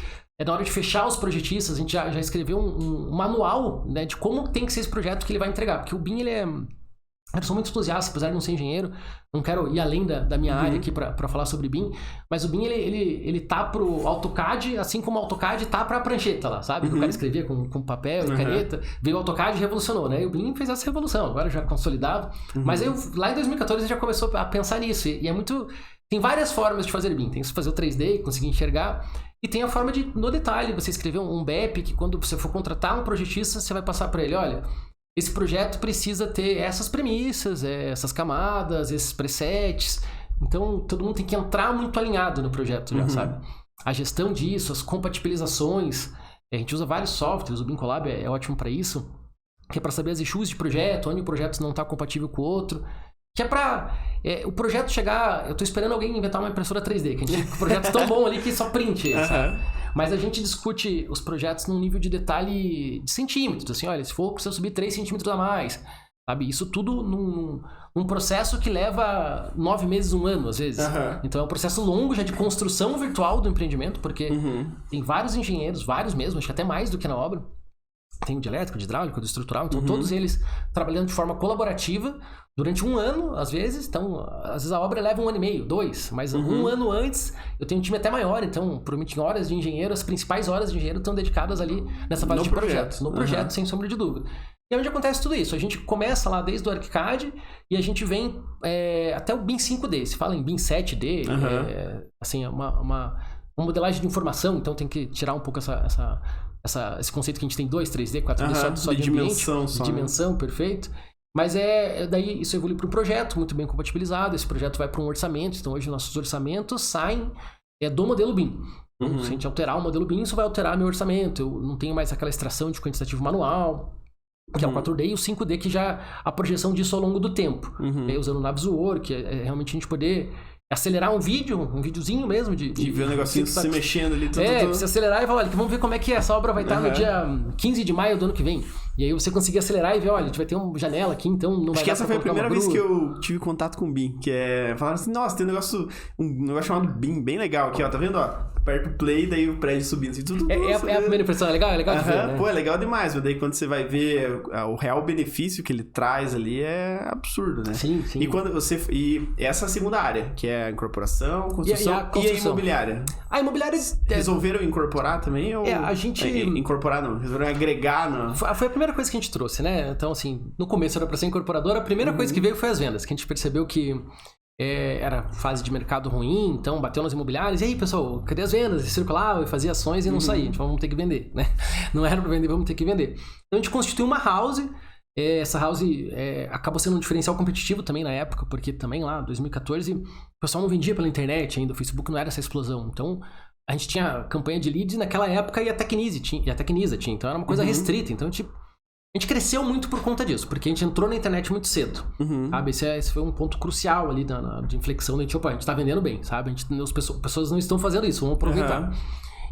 Na hora de fechar os projetistas, a gente já escreveu um manual, né, de como tem que ser esse projeto que ele vai entregar. Porque o BIM, eu sou muito entusiasta, apesar de não ser engenheiro, não quero ir além da minha área aqui para falar sobre BIM, mas o BIM, ele tá pro AutoCAD, assim como o AutoCAD tá pra prancheta lá, sabe? Que o cara escrevia com papel e caneta, veio o AutoCAD e revolucionou, né? E o BIM fez essa revolução, agora já consolidado. Mas lá em 2014 a gente já começou a pensar nisso, e é muito... Tem várias formas de fazer BIM, tem que fazer o 3D, conseguir enxergar, e tem a forma de, no detalhe, você escrever um BEP, que quando você for contratar um projetista, você vai passar para ele, olha... Esse projeto precisa ter essas premissas, essas camadas, esses presets. Então, todo mundo tem que entrar muito alinhado no projeto já, sabe? A gestão disso, as compatibilizações. A gente usa vários softwares, o BIM Collab é ótimo para isso. Que é para saber as issues de projeto, onde o projeto não está compatível com o outro. Que é para o projeto chegar... Eu estou esperando alguém inventar uma impressora 3D, que a gente tem projetos tão bom ali que só print, sabe? Mas a gente discute os projetos num nível de detalhe de centímetros. Assim, olha, se for, precisa subir 3 centímetros a mais. Sabe? Isso tudo num processo que leva 9 meses, 1 ano, às vezes. Então é um processo longo já de construção virtual do empreendimento, porque tem vários engenheiros, vários mesmo, acho que até mais do que na obra. Tem o de elétrico, de hidráulico, de estrutural. Então todos eles trabalhando de forma colaborativa durante 1 ano, às vezes. Então, às vezes a obra leva 1 ano e meio, 2. Mas 1 ano antes, eu tenho um time até maior. Então, provavelmente horas de engenheiro, as principais horas de engenheiro estão dedicadas ali nessa parte de projetos. No projeto, sem sombra de dúvida. E é onde acontece tudo isso. A gente começa lá desde o ArchiCAD e a gente vem até o BIM 5D. Se fala em BIM 7D, assim, é uma modelagem de informação. Então, tem que tirar um pouco esse conceito que a gente tem 2, 3D, 4D, só de dimensão, ambiente, de dimensão, perfeito. Mas daí isso evolui para um projeto muito bem compatibilizado. Esse projeto vai para um orçamento. Então, hoje, nossos orçamentos saem do modelo BIM. Então, se a gente alterar o modelo BIM, isso vai alterar meu orçamento. Eu não tenho mais aquela extração de quantitativo manual, que é o 4D, e o 5D, que já a projeção disso ao longo do tempo. Usando o Navisworks, que é realmente a gente poder acelerar um videozinho mesmo. De ver o negocinho se mexendo ali. Se acelerar e falar, olha, vamos ver como é que essa obra vai estar no dia 15 de maio do ano que vem. E aí você conseguir acelerar e ver, olha, a gente vai ter uma janela aqui, então não vai dar. Acho que essa foi a primeira vez que eu tive contato com o BIM, que falaram assim, nossa, tem um negócio chamado BIM, bem legal aqui, ó, tá vendo, ó? Aperta o play, daí o prédio subindo, assim, tudo. É a primeira impressão, é legal de ver, né? Pô, é legal demais, mas daí quando você vai ver o real benefício que ele traz ali é absurdo, né? Sim. E essa é a segunda área, que é a incorporação, construção e a imobiliária. A imobiliária... Resolveram incorporar também? Ou... a gente... Incorporar não, resolveram agregar não. Foi a primeira coisa que a gente trouxe, né? Então, assim, no começo era para ser incorporadora, a primeira coisa que veio foi as vendas, que a gente percebeu que era fase de mercado ruim, então bateu nas imobiliárias, e aí, pessoal, cadê as vendas? E circulava e fazia ações e não saía. A gente falou, vamos ter que vender, né? Não era para vender, vamos ter que vender. Então, a gente constituiu uma house. Essa house acabou sendo um diferencial competitivo também na época, porque também lá, 2014, o pessoal não vendia pela internet ainda, o Facebook não era essa explosão. Então, a gente tinha campanha de leads naquela época e a Tecnisa tinha. Então, era uma coisa restrita. Então, a gente cresceu muito por conta disso, porque a gente entrou na internet muito cedo, sabe? Esse foi um ponto crucial ali de inflexão. A gente tá vendendo bem, sabe? As pessoas não estão fazendo isso, vamos aproveitar.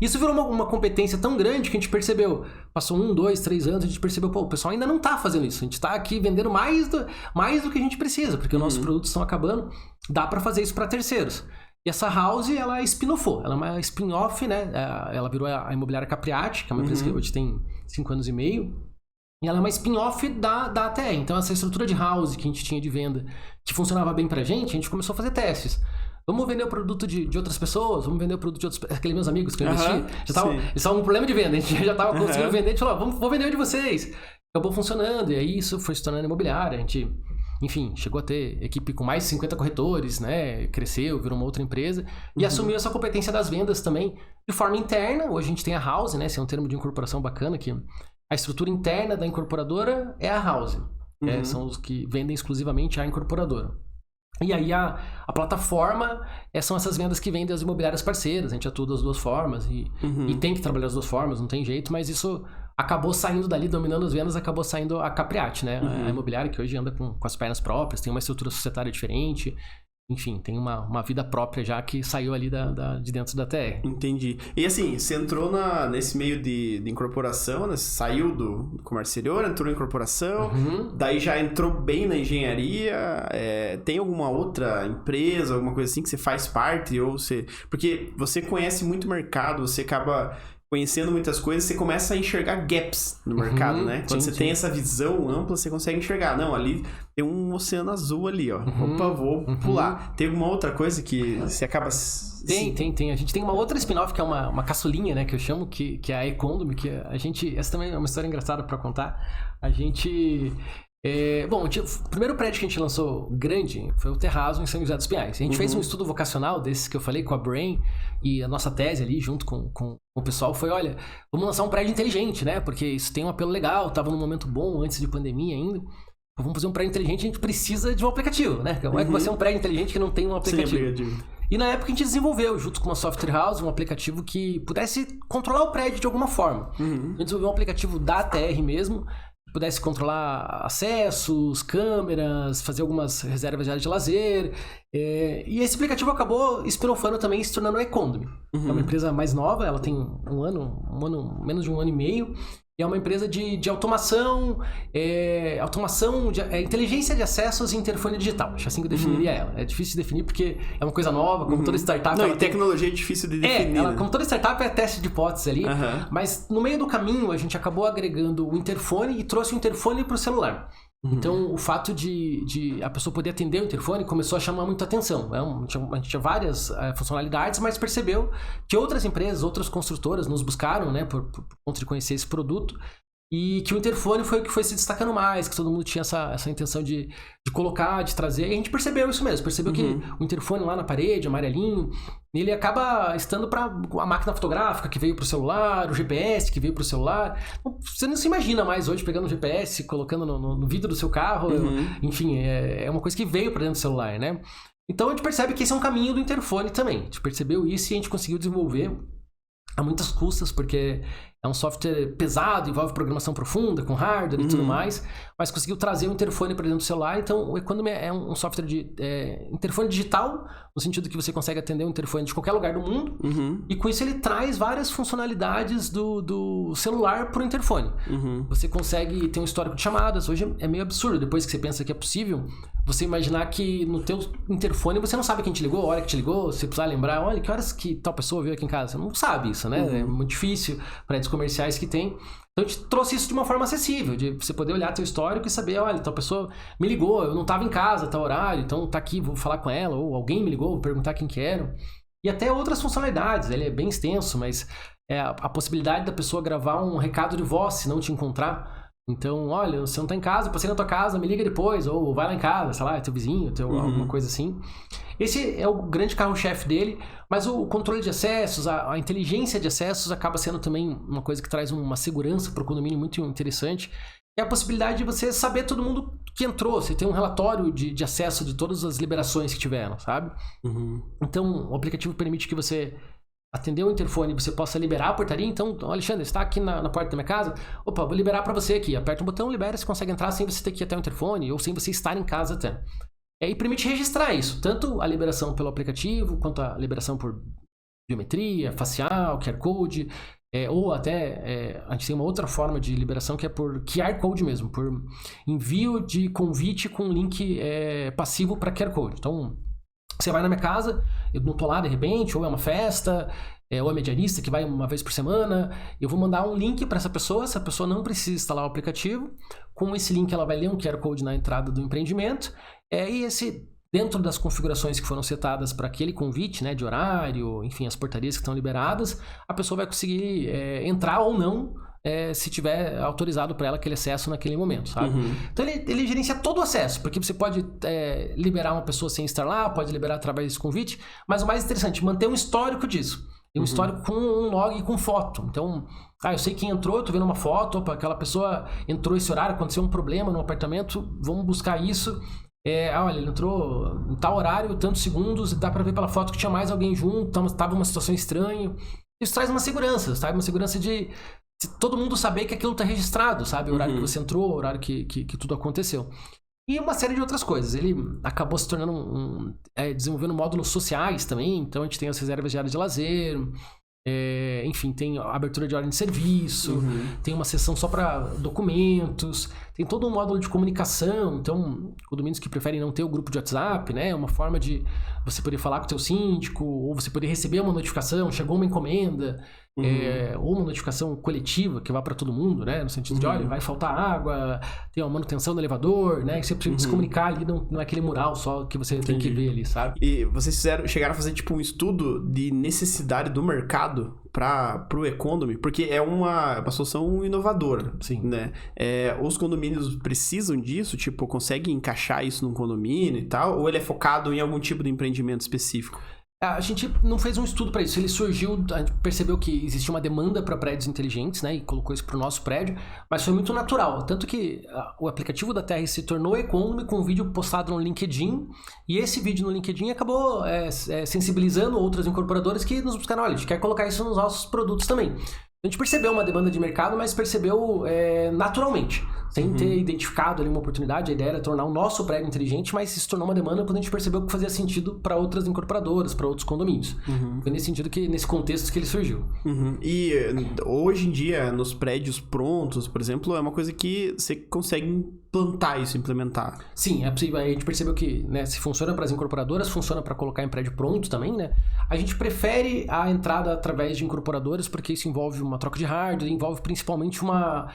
Isso virou uma competência tão grande que a gente percebeu, passou 1, 2, 3 anos, a gente percebeu, o pessoal ainda não tá fazendo isso. A gente tá aqui vendendo mais do que a gente precisa, porque os nossos produtos estão acabando, dá para fazer isso para terceiros. E essa house, ela spin-offou, ela é uma spin-off, né? Ela virou a Imobiliária Capriati, que é uma empresa que hoje tem 5 anos e meio. E ela é uma spin-off da ATE. Então, essa estrutura de house que a gente tinha de venda, que funcionava bem pra gente, a gente começou a fazer testes. Vamos vender o produto de outras pessoas, vamos vender o produto de outros... Aqueles meus amigos que eu investi, eles estavam com problema de venda, a gente já estava conseguindo vender, a gente falou, vou vender o de vocês. Acabou funcionando, e aí isso foi se tornando imobiliária, a gente... Enfim, chegou a ter equipe com mais de 50 corretores, né? Cresceu, virou uma outra empresa. E assumiu essa competência das vendas também de forma interna. Hoje a gente tem a house, né? Esse é um termo de incorporação bacana que... A estrutura interna da incorporadora é a house. São os que vendem exclusivamente a incorporadora. E aí a plataforma são essas vendas que vendem as imobiliárias parceiras. A gente atua das duas formas e tem que trabalhar das duas formas, não tem jeito. Mas isso acabou saindo dali, dominando as vendas, acabou saindo a Capriati, né? A imobiliária que hoje anda com as pernas próprias, tem uma estrutura societária diferente. Enfim, tem uma vida própria já que saiu ali de dentro da TR. Entendi. E assim, você entrou nesse meio de incorporação, né? Você saiu do comércio exterior, entrou em incorporação, daí já entrou bem na engenharia. Tem alguma outra empresa, alguma coisa assim que você faz parte? Ou você... Porque você conhece muito o mercado, você acaba conhecendo muitas coisas, você começa a enxergar gaps no mercado, né? Quando você tem essa visão ampla, você consegue enxergar. Não, ali tem um oceano azul ali, ó. Opa, vou pular. Tem alguma outra coisa que você acaba... Tem. A gente tem uma outra spin-off que é uma caçulinha, né? Que eu chamo, que é a Economy, que a gente... Essa também é uma história engraçada pra contar. A gente... o primeiro prédio que a gente lançou grande foi o Terrazo em São José dos Pinhais. A gente fez um estudo vocacional desses que eu falei com a Brain, e a nossa tese ali junto com o pessoal foi, olha, vamos lançar um prédio inteligente, né? Porque isso tem um apelo legal, tava num momento bom antes de pandemia ainda. Vamos fazer um prédio inteligente, a gente precisa de um aplicativo, né? Como é que vai ser um prédio inteligente que não tem um aplicativo? E na época a gente desenvolveu, junto com uma software house, um aplicativo que pudesse controlar o prédio de alguma forma. A gente desenvolveu um aplicativo da TR mesmo, pudesse controlar acessos, câmeras, fazer algumas reservas de área de lazer. E esse aplicativo acabou spin-offando também e se tornando a Economy. É uma empresa mais nova, ela tem menos de um ano e meio. E é uma empresa de automação, inteligência de acessos e interfone digital. Acho assim que eu definiria ela. É difícil de definir porque é uma coisa nova, como toda startup. Não, e tecnologia é difícil de definir. Como toda startup é teste de hipótese ali. Mas no meio do caminho a gente acabou agregando o interfone e trouxe o interfone para o celular. Então, o fato de a pessoa poder atender o interfone começou a chamar muita atenção. A gente tinha várias funcionalidades, mas percebeu que outras empresas, outras construtoras nos buscaram, né, por conta de conhecer esse produto, e que o interfone foi o que foi se destacando mais, que todo mundo tinha essa intenção de colocar, de trazer. E a gente percebeu isso mesmo, percebeu que o interfone lá na parede, amarelinho, ele acaba estando para a máquina fotográfica que veio para o celular, o GPS que veio para o celular. Você não se imagina mais hoje pegando o GPS, colocando no vidro do seu carro. Enfim, é uma coisa que veio para dentro do celular, né? Então a gente percebe que esse é um caminho do interfone também. A gente percebeu isso e a gente conseguiu desenvolver a muitas custas, porque é um software pesado, envolve programação profunda, com hardware e tudo mais, mas conseguiu trazer o interfone para dentro do celular. Então, o Economy é um software de interfone digital, no sentido que você consegue atender o interfone de qualquer lugar do mundo, e com isso ele traz várias funcionalidades do celular para o interfone. Você consegue ter um histórico de chamadas. Hoje é meio absurdo, depois que você pensa que é possível, você imaginar que no teu interfone você não sabe quem te ligou, a hora que te ligou, você precisar lembrar, olha, que horas que tal pessoa veio aqui em casa. Você não sabe isso, né? É muito difícil para comerciais que tem. Então a gente trouxe isso de uma forma acessível, de você poder olhar teu histórico e saber, olha, tal pessoa me ligou, eu não estava em casa, tal horário, então tá aqui, vou falar com ela, ou alguém me ligou, vou perguntar quem que era. E até outras funcionalidades, ele é bem extenso, mas a possibilidade da pessoa gravar um recado de voz se não te encontrar. Então, olha, você não tá em casa, passei na tua casa, me liga depois, ou vai lá em casa, sei lá, é teu vizinho, alguma coisa assim. Esse é o grande carro-chefe dele, mas o controle de acessos, a inteligência de acessos acaba sendo também uma coisa que traz uma segurança para o condomínio muito interessante. É a possibilidade de você saber todo mundo que entrou, você tem um relatório de acesso de todas as liberações que tiveram, sabe? Então, o aplicativo permite que você atender o interfone, você possa liberar a portaria. Então, Alexandre, está aqui na porta da minha casa, opa, vou liberar para você aqui, aperta um botão, libera, você consegue entrar sem você ter que ir até o interfone, ou sem você estar em casa até. E permite registrar isso, tanto a liberação pelo aplicativo, quanto a liberação por biometria, facial, QR Code, ou até a gente tem uma outra forma de liberação que é por QR Code mesmo, por envio de convite com link passivo para QR Code. Então, você vai na minha casa, eu não tô lá de repente, ou é uma festa, ou é medianista que vai uma vez por semana, eu vou mandar um link para essa pessoa não precisa instalar o aplicativo, com esse link ela vai ler um QR Code na entrada do empreendimento, e dentro das configurações que foram setadas para aquele convite, né, de horário, enfim, as portarias que estão liberadas, a pessoa vai conseguir entrar ou não, se tiver autorizado para ela aquele acesso naquele momento, sabe? Então ele gerencia todo o acesso, porque você pode liberar uma pessoa sem estar lá, pode liberar através desse convite, mas o mais interessante, manter um histórico disso. E um histórico com um log com foto. Então, eu sei quem entrou, eu tô vendo uma foto, opa, aquela pessoa entrou esse horário, aconteceu um problema no apartamento, vamos buscar isso. Olha, ele entrou em tal horário, tantos segundos, dá pra ver pela foto que tinha mais alguém junto, tava uma situação estranha. Isso traz uma segurança, sabe? Uma segurança de todo mundo saber que aquilo está registrado, sabe? O horário que você entrou, o horário que tudo aconteceu. E uma série de outras coisas. Ele acabou se tornando desenvolvendo módulos sociais também. Então a gente tem as reservas de área de lazer. Enfim, tem a abertura de ordem de serviço, tem uma seção só para documentos, tem todo um módulo de comunicação. Então, condomínios que preferem não ter o grupo de WhatsApp, né? Uma forma de você poder falar com o teu síndico, ou você poder receber uma notificação, chegou uma encomenda, ou uma notificação coletiva que vá para todo mundo, né? No sentido de, olha, vai faltar água, tem uma manutenção do elevador, né? Que você precisa se comunicar ali, não é aquele mural só que você tem que ver ali, sabe? E vocês chegaram a fazer tipo um estudo de necessidade do mercado para o e-condomínio, porque é uma solução inovadora. Sim. Né? Os condomínios precisam disso? Tipo, conseguem encaixar isso num condomínio e tal? Ou ele é focado em algum tipo de empreendimento específico? A gente não fez um estudo para isso. Ele surgiu, a gente percebeu que existia uma demanda para prédios inteligentes, né? E colocou isso para o nosso prédio, mas foi muito natural. Tanto que o aplicativo da TR se tornou e-condomínio com um vídeo postado no LinkedIn, e esse vídeo no LinkedIn acabou sensibilizando outras incorporadoras que nos buscaram, olha, a gente quer colocar isso nos nossos produtos também. A gente percebeu uma demanda de mercado, mas percebeu naturalmente, sem ter identificado ali uma oportunidade. A ideia era tornar o nosso prédio inteligente, mas se tornou uma demanda quando a gente percebeu que fazia sentido para outras incorporadoras, para outros condomínios. Foi nesse sentido, nesse contexto que ele surgiu. E hoje em dia, nos prédios prontos, por exemplo, é uma coisa que você consegue implantar isso, implementar. Sim, é possível. A gente percebeu que, né, se funciona para as incorporadoras, funciona para colocar em prédio pronto também, né? A gente prefere a entrada através de incorporadoras porque isso envolve uma troca de hardware, envolve principalmente uma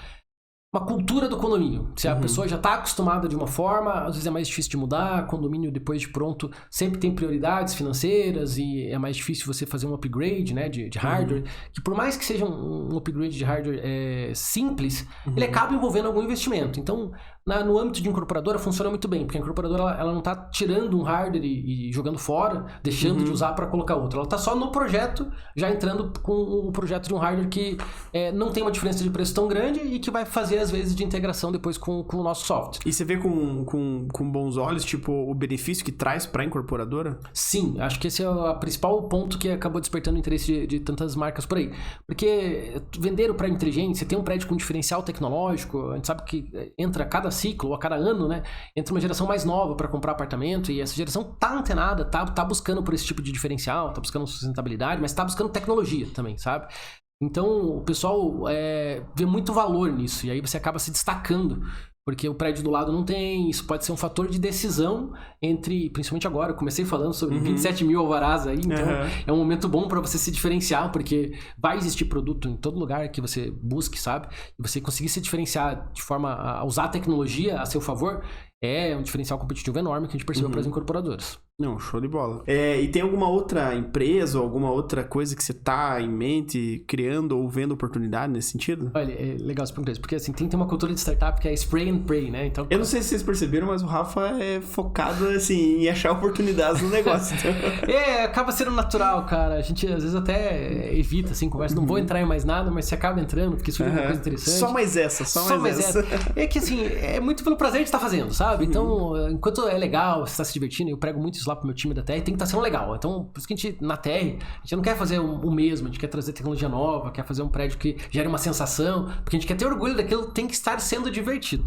cultura do condomínio. Se a pessoa já está acostumada de uma forma, às vezes é mais difícil de mudar. Condomínio, depois de pronto, sempre tem prioridades financeiras e é mais difícil você fazer um upgrade, né, de hardware. Que por mais que seja um upgrade de hardware simples, ele acaba envolvendo algum investimento. Então, no âmbito de incorporadora, funciona muito bem, porque a incorporadora ela não está tirando um hardware e jogando fora, deixando de usar para colocar outro. Ela está só no projeto, já entrando com o projeto de um hardware que não tem uma diferença de preço tão grande e que vai fazer às vezes de integração depois com o nosso software. E você vê com bons olhos, tipo, o benefício que traz para a incorporadora? Sim, acho que esse é o principal ponto que acabou despertando o interesse de tantas marcas por aí. Porque vender o prédio inteligente, você tem um prédio com diferencial tecnológico, a gente sabe que entra a cada ciclo, ou a cada ano, né, entra uma geração mais nova para comprar apartamento, e essa geração tá antenada, tá buscando por esse tipo de diferencial, tá buscando sustentabilidade, mas tá buscando tecnologia também, sabe? Então, o pessoal vê muito valor nisso, e aí você acaba se destacando, porque o prédio do lado não tem. Isso pode ser um fator de decisão entre, principalmente agora, eu comecei falando sobre 27 mil alvarás aí, então é um momento bom para você se diferenciar, porque vai existir produto em todo lugar que você busque, sabe? E você conseguir se diferenciar de forma a usar a tecnologia a seu favor é um diferencial competitivo enorme que a gente percebeu para as incorporadoras. Não, show de bola. E tem alguma outra empresa ou alguma outra coisa que você tá em mente criando ou vendo oportunidade nesse sentido? Olha, é legal você perguntar isso, porque assim, tem uma cultura de startup que é spray and pray, né? Então, eu não sei se vocês perceberam, mas o Rafa é focado, assim, em achar oportunidades no negócio. Então... acaba sendo natural, cara. A gente, às vezes, até evita, assim, conversa. Não vou entrar em mais nada, mas você acaba entrando, porque surge uma coisa interessante. Só mais essa. É que, assim, é muito pelo prazer de estar fazendo, sabe? Então, enquanto é legal, você está se divertindo, eu prego muito isso lá pro meu time da TR, tem que estar sendo legal. Então, por isso que a gente, na TR, a gente não quer fazer o mesmo, a gente quer trazer tecnologia nova, quer fazer um prédio que gere uma sensação, porque a gente quer ter orgulho daquilo, tem que estar sendo divertido.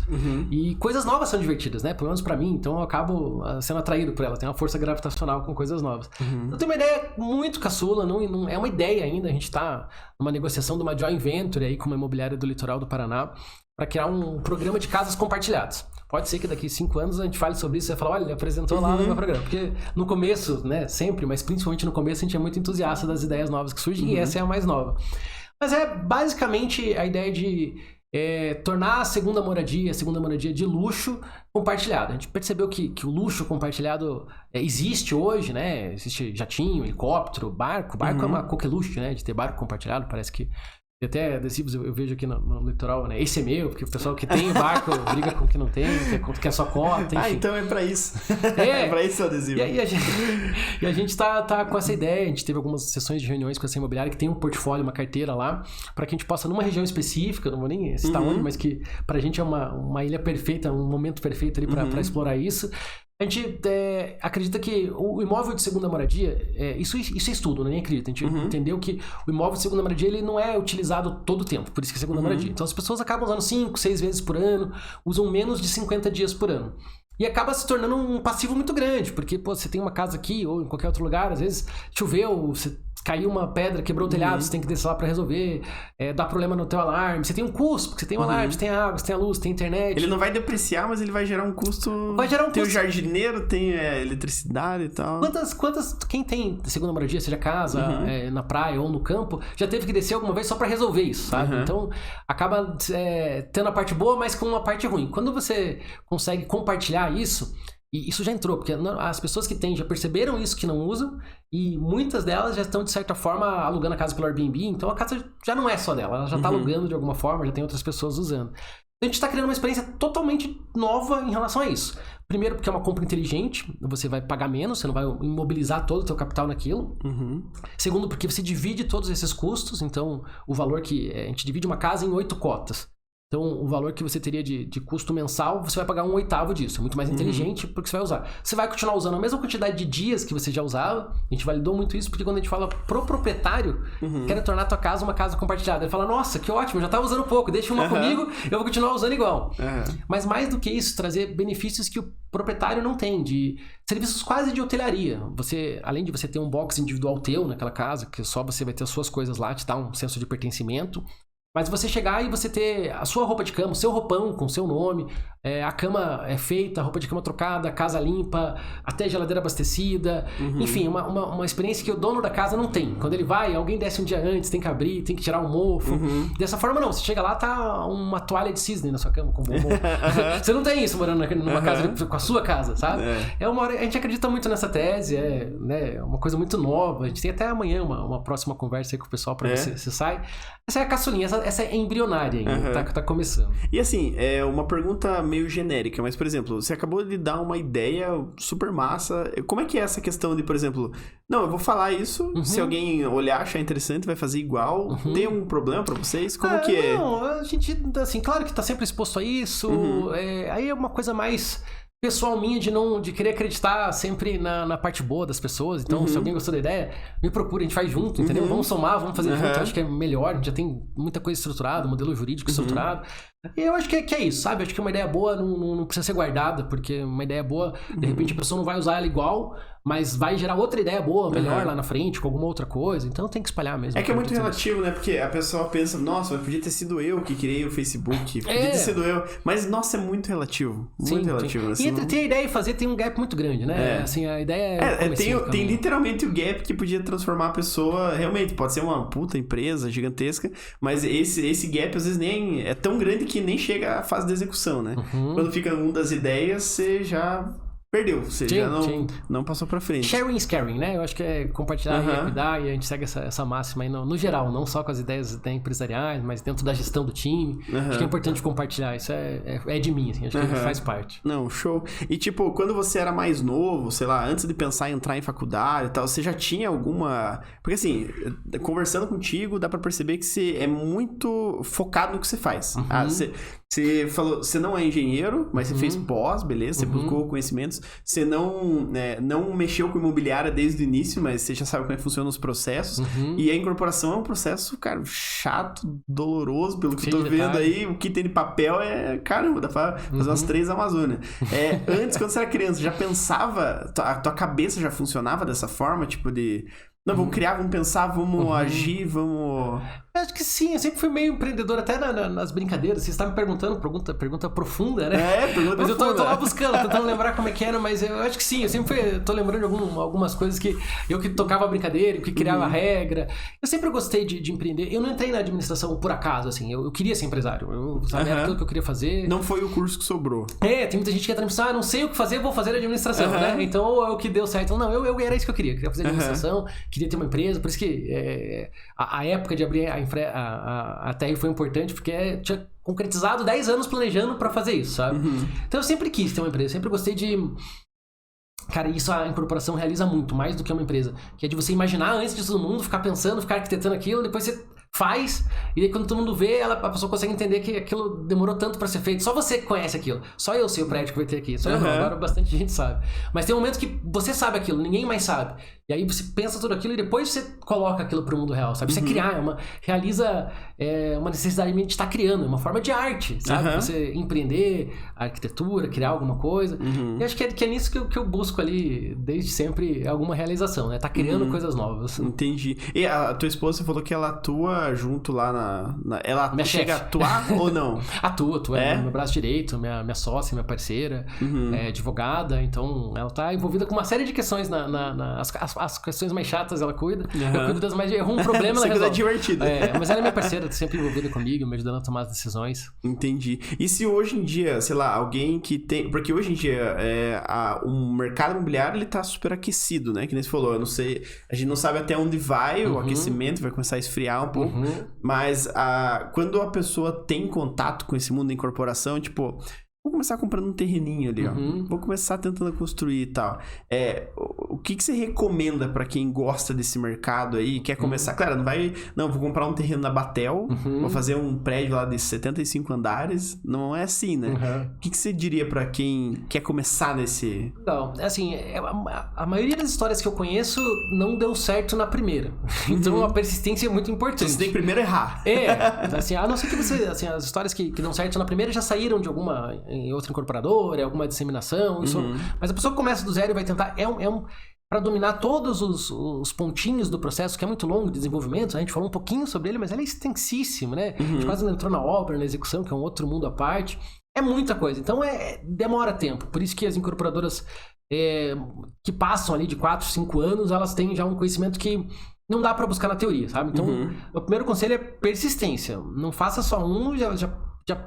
E coisas novas são divertidas, né? Pelo menos pra mim, então eu acabo sendo atraído por ela, tem uma força gravitacional com coisas novas. Eu tenho uma ideia muito caçula, não é uma ideia ainda, a gente tá numa negociação de uma joint venture aí com uma imobiliária do litoral do Paraná, para criar um programa de casas compartilhadas. Pode ser que daqui 5 anos a gente fale sobre isso e você fala, olha, ele apresentou lá no meu programa. Porque no começo, né, sempre, mas principalmente no começo, a gente é muito entusiasta das ideias novas que surgem, e essa é a mais nova. Mas é basicamente a ideia de tornar a segunda moradia de luxo compartilhada. A gente percebeu que o luxo compartilhado existe hoje, né? Existe jatinho, helicóptero, barco. Barco é uma coqueluche, né? De ter barco compartilhado, parece que... Até adesivos eu vejo aqui no litoral, né? Esse é meu, porque o pessoal que tem barco briga com o que não tem, quer só cota, enfim. Então é pra isso. É pra isso o adesivo. E aí a gente tá com essa ideia, a gente teve algumas sessões de reuniões com essa imobiliária que tem um portfólio, uma carteira lá, para que a gente possa, numa região específica, não vou nem citar onde, mas que pra gente é uma ilha perfeita, um momento perfeito ali pra explorar isso. A gente acredita que o imóvel de segunda moradia, isso é estudo, nem acredita. A gente entendeu que o imóvel de segunda moradia ele não é utilizado todo o tempo, por isso que é segunda moradia. Então as pessoas acabam usando 5, 6 vezes por ano, usam menos de 50 dias por ano. E acaba se tornando um passivo muito grande, porque você tem uma casa aqui ou em qualquer outro lugar, às vezes choveu, você caiu uma pedra, quebrou o telhado, você tem que descer lá pra resolver, dá problema no teu alarme, você tem um custo, porque você tem um alarme, você tem a água, você tem a luz, você tem a internet. Ele não vai depreciar, mas ele vai gerar um custo... Vai gerar um tem custo. O jardineiro, tem eletricidade e tal. Quem tem segunda moradia, seja casa, na praia ou no campo, já teve que descer alguma vez só pra resolver isso, sabe? Então, acaba tendo a parte boa, mas com uma parte ruim. Quando você consegue compartilhar isso... E isso já entrou, porque as pessoas que têm já perceberam isso que não usam, e muitas delas já estão, de certa forma, alugando a casa pelo Airbnb, então a casa já não é só dela, ela já está alugando de alguma forma, já tem outras pessoas usando. Então a gente está criando uma experiência totalmente nova em relação a isso. Primeiro porque é uma compra inteligente, você vai pagar menos, você não vai imobilizar todo o teu capital naquilo. Segundo porque você divide todos esses custos, então o valor que... a gente divide uma casa em 8 cotas. Então, o valor que você teria de custo mensal, você vai pagar 1/8 disso. É muito mais inteligente porque você vai usar. Você vai continuar usando a mesma quantidade de dias que você já usava. A gente validou muito isso porque quando a gente fala pro proprietário, quer tornar a tua casa uma casa compartilhada. Ele fala, nossa, que ótimo, eu já estava usando pouco, deixa uma comigo, eu vou continuar usando igual. Mas mais do que isso, trazer benefícios que o proprietário não tem, de serviços quase de hotelaria. Você, além de você ter um box individual teu naquela casa, que só você vai ter as suas coisas lá, te dá um senso de pertencimento. Mas você chegar e você ter a sua roupa de cama, o seu roupão com o seu nome, a cama é feita, a roupa de cama trocada, a casa limpa, até geladeira abastecida. Enfim, uma experiência que o dono da casa não tem. Quando ele vai, alguém desce um dia antes, tem que abrir, tem que tirar o mofo. Dessa forma não, você chega lá, tá uma toalha de cisne na sua cama com bombom. Você não tem isso morando numa casa com a sua casa, sabe? A gente acredita muito nessa tese, uma coisa muito nova. A gente tem até amanhã uma próxima conversa aí com o pessoal pra ver se sai. Essa é a caçulinha, essa é embrionária ainda, tá começando. E assim, é uma pergunta meio genérica, mas, por exemplo, você acabou de dar uma ideia super massa. Como é que é essa questão de, por exemplo, não, eu vou falar isso, se alguém olhar, achar interessante, vai fazer igual. Tem algum problema pra vocês? Como que é? Não, a gente, assim, claro que tá sempre exposto a isso. Aí é uma coisa mais... pessoal minha de querer acreditar sempre na parte boa das pessoas. Então, se alguém gostou da ideia, me procura, a gente faz junto, entendeu? Vamos somar, vamos fazer junto. Eu acho que é melhor, a gente já tem muita coisa estruturada, modelo jurídico estruturado. E eu acho que é isso, sabe? Eu acho que uma ideia boa não precisa ser guardada, porque uma ideia boa, de repente a pessoa não vai usar ela igual, mas vai gerar outra ideia boa, melhor lá na frente, com alguma outra coisa. Então tem que espalhar mesmo. É que é muito relativo, né? Porque a pessoa pensa, nossa, mas podia ter sido eu que criei o Facebook, podia ter sido eu. Mas, nossa, é muito relativo. Muito relativo. Assim, e entre ter a ideia e fazer tem um gap muito grande, né? Assim, a ideia tem literalmente o gap que podia transformar a pessoa, realmente, pode ser uma puta empresa gigantesca, mas esse gap às vezes nem é tão grande que nem chega à fase de execução, né? Quando fica um das ideias, você já perdeu, você já não passou pra frente. Sharing is caring, né? Eu acho que é compartilhar e cuidar, e a gente segue essa máxima aí no geral, não só com as ideias empresariais, mas dentro da gestão do time. Acho que é importante compartilhar, isso é de mim, assim, acho que faz parte. Não, show. E tipo, quando você era mais novo, sei lá, antes de pensar em entrar em faculdade e tal, você já tinha alguma... Porque assim, conversando contigo, dá pra perceber que você é muito focado no que você faz. Você falou, você não é engenheiro, mas você fez pós, beleza, você buscou conhecimentos. Você não mexeu com imobiliária desde o início, mas você já sabe como é que funcionam os processos. E a incorporação é um processo, cara, chato, doloroso, pelo que eu tô vendo aí. O que tem de papel caramba, dá pra fazer umas 3 Amazônias. Antes, quando você era criança, já pensava, a tua cabeça já funcionava dessa forma, tipo de... Não, vamos criar, vamos pensar, vamos agir, vamos... Eu acho que sim, eu sempre fui meio empreendedor, até nas brincadeiras. Você está me perguntando, pergunta profunda, né? Pergunta mas profunda. Eu tô lá buscando, tentando lembrar como é que era, mas eu acho que sim, eu sempre tô lembrando de algumas coisas que eu que tocava a brincadeira, eu que criava a regra. Eu sempre gostei de empreender. Eu não entrei na administração por acaso, assim, eu queria ser empresário. Eu sabia tudo que eu queria fazer. Não foi o curso que sobrou. Tem muita gente que entra na administração, não sei o que fazer, vou fazer administração, né? Então, ou é o que deu certo. Não, eu era isso que eu queria fazer administração, queria ter uma empresa, por isso que a época de abrir a TR foi importante, porque tinha concretizado 10 anos planejando pra fazer isso, sabe? Então eu sempre quis ter uma empresa, sempre gostei de... Cara, isso a incorporação realiza muito, mais do que uma empresa. Que é de você imaginar antes de todo mundo, ficar pensando, ficar arquitetando aquilo, depois você faz, e aí quando todo mundo vê, a pessoa consegue entender que aquilo demorou tanto pra ser feito. Só você conhece aquilo. Só eu sei o prédio que vai ter aqui. Só eu não, agora bastante gente sabe. Mas tem um momento que você sabe aquilo, ninguém mais sabe. E aí você pensa tudo aquilo e depois você coloca aquilo pro mundo real, sabe? Você realiza uma necessidade de estar criando, uma forma de arte, sabe? Você empreender, arquitetura, criar alguma coisa. E acho que é nisso que eu busco ali, desde sempre, alguma realização, né? Tá criando coisas novas. Entendi. E a tua esposa, você falou que ela atua junto lá ela minha chega chefe. a atuar ou não? Atua. É meu braço direito, minha sócia, minha parceira, advogada. Então, ela tá envolvida com uma série de questões as questões mais chatas ela cuida. Eu cuido das mais... Errou um problema, ela resolve. Divertido. Mas ela é minha parceira, tá sempre envolvida comigo, me ajudando a tomar as decisões. Entendi. E se hoje em dia, sei lá, alguém que tem... Porque hoje em dia, o mercado imobiliário, ele tá super aquecido, né? Que nem você falou, eu não sei... A gente não sabe até onde vai o aquecimento, vai começar a esfriar um pouco. Mas quando a pessoa tem contato com esse mundo da incorporação, tipo... Vou começar comprando um terreninho ali, ó. Vou começar tentando construir e tal. O que você recomenda pra quem gosta desse mercado aí, quer começar? Claro, não, vou comprar um terreno na Batel, vou fazer um prédio lá de 75 andares. Não é assim, né? O que você diria pra quem quer começar nesse... Não, assim, a maioria das histórias que eu conheço não deu certo na primeira. Então a persistência é muito importante. Você tem que primeiro errar. Assim, a não ser que você... Assim, as histórias que dão certo na primeira já saíram de alguma... em outra incorporadora, alguma disseminação, mas a pessoa que começa do zero e vai tentar, para dominar todos os pontinhos do processo, que é muito longo de desenvolvimento, a gente falou um pouquinho sobre ele, mas ele é extensíssimo, né? A gente quase não entrou na obra, na execução, que é um outro mundo à parte. É muita coisa, então demora tempo, por isso que as incorporadoras que passam ali de 4, 5 anos, elas têm já um conhecimento que não dá para buscar na teoria, sabe? Então, o primeiro conselho é persistência, não faça só um, já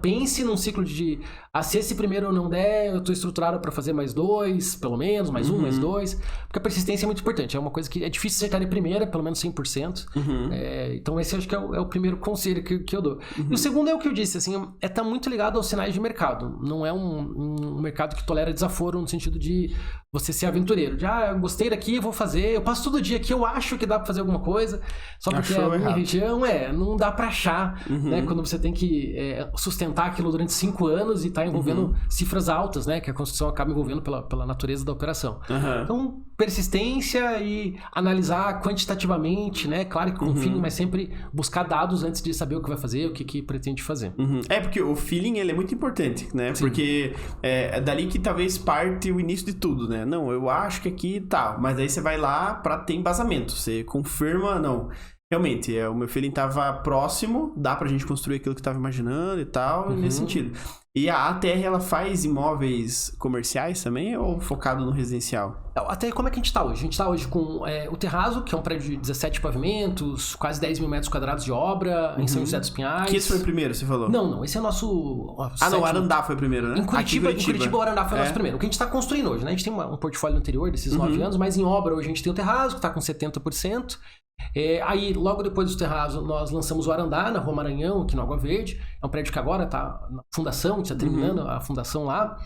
pense num ciclo de se esse primeiro não der, eu tô estruturado para fazer mais 2, pelo menos, mais 1, mais 2, porque a persistência é muito importante, é uma coisa que é difícil acertar de primeira, pelo menos 100%, então esse acho que é o primeiro conselho que eu dou. E o segundo é o que eu disse, assim, tá muito ligado aos sinais de mercado, não é um mercado que tolera desaforo no sentido de você ser aventureiro, eu gostei daqui, eu vou fazer, eu passo todo dia aqui, eu acho que dá para fazer alguma coisa, só porque a minha região não dá para achar, né, quando você tem que sustentar aquilo durante 5 anos e tá envolvendo cifras altas, né? Que a construção acaba envolvendo pela natureza da operação. Então, persistência e analisar quantitativamente, né? Claro que com feeling, mas sempre buscar dados antes de saber o que vai fazer, o que pretende fazer. Porque o feeling, ele é muito importante, né? Sim. Porque é dali que talvez parte o início de tudo, né? Não, eu acho que aqui tá, mas aí você vai lá pra ter embasamento. Você confirma, não... Realmente, o meu feeling tava próximo, dá pra gente construir aquilo que tava imaginando e tal, nesse sentido. E a ATR, ela faz imóveis comerciais também ou focado no residencial? Até como é que a gente tá hoje? A gente tá hoje com o Terrazo, que é um prédio de 17 pavimentos, quase 10 mil metros quadrados de obra, em São José dos Pinhais. Que esse foi o primeiro, você falou? Não, esse é o nosso... não, o Arandá foi o primeiro, né? Em Curitiba o Arandá foi o nosso primeiro. O que a gente tá construindo hoje, né? A gente tem um portfólio anterior desses 9 anos, mas em obra hoje a gente tem o Terrazo, que tá com 70%. Aí, logo depois do Terrazo, nós lançamos o Arandá, na Rua Maranhão, aqui no Água Verde. É um prédio que agora tá na fundação, a gente tá terminando a fundação lá.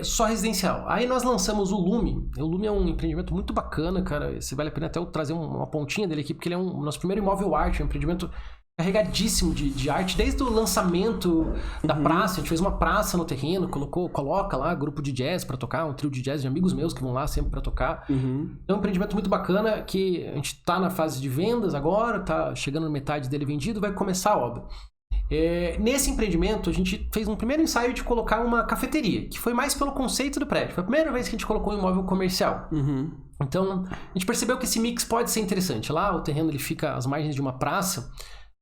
Só residencial. Aí nós lançamos o Lume. O Lume é um empreendimento muito bacana, cara. Vale a pena até eu trazer uma pontinha dele aqui, porque ele é o nosso primeiro imóvel arte, um empreendimento carregadíssimo de arte, desde o lançamento da praça. A gente fez uma praça no terreno, coloca lá grupo de jazz pra tocar, um trio de jazz de amigos meus que vão lá sempre pra tocar. É um empreendimento muito bacana que a gente tá na fase de vendas agora, tá chegando na metade dele vendido, vai começar a obra. Nesse empreendimento, a gente fez um primeiro ensaio de colocar uma cafeteria, que foi mais pelo conceito do prédio. Foi a primeira vez que a gente colocou um imóvel comercial. Então, a gente percebeu que esse mix pode ser interessante. Lá, o terreno ele fica às margens de uma praça,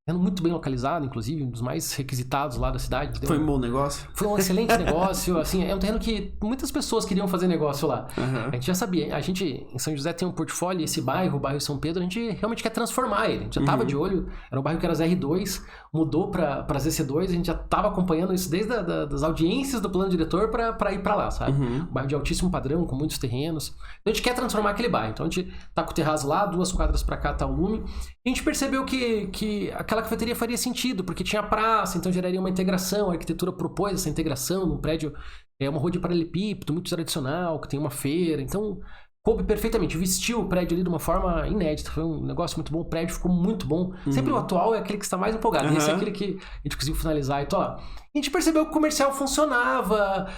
muito bem localizado, inclusive, um dos mais requisitados lá da cidade. Foi um bom negócio? Foi um excelente negócio, assim, é um terreno que muitas pessoas queriam fazer negócio lá. A gente já sabia, a gente em São José tem um portfólio, esse bairro, o bairro São Pedro, a gente realmente quer transformar ele. A gente já estava de olho, era um bairro que era R2, mudou para ZC2, a gente já estava acompanhando isso desde das audiências do plano diretor para ir para lá, sabe? Um bairro de altíssimo padrão, com muitos terrenos. Então a gente quer transformar aquele bairro. Então a gente tá com o Terrazo lá, 2 quadras para cá tá o Lume. E a gente percebeu que aquela cafeteria faria sentido, porque tinha praça, então geraria uma integração, a arquitetura propôs essa integração num prédio, uma rua de paralelepípedo, muito tradicional, que tem uma feira, então coube perfeitamente, vestiu o prédio ali de uma forma inédita, foi um negócio muito bom, o prédio ficou muito bom. Sempre o atual é aquele que está mais empolgado, esse é aquele que a gente conseguiu finalizar e tal. A gente percebeu que o comercial funcionava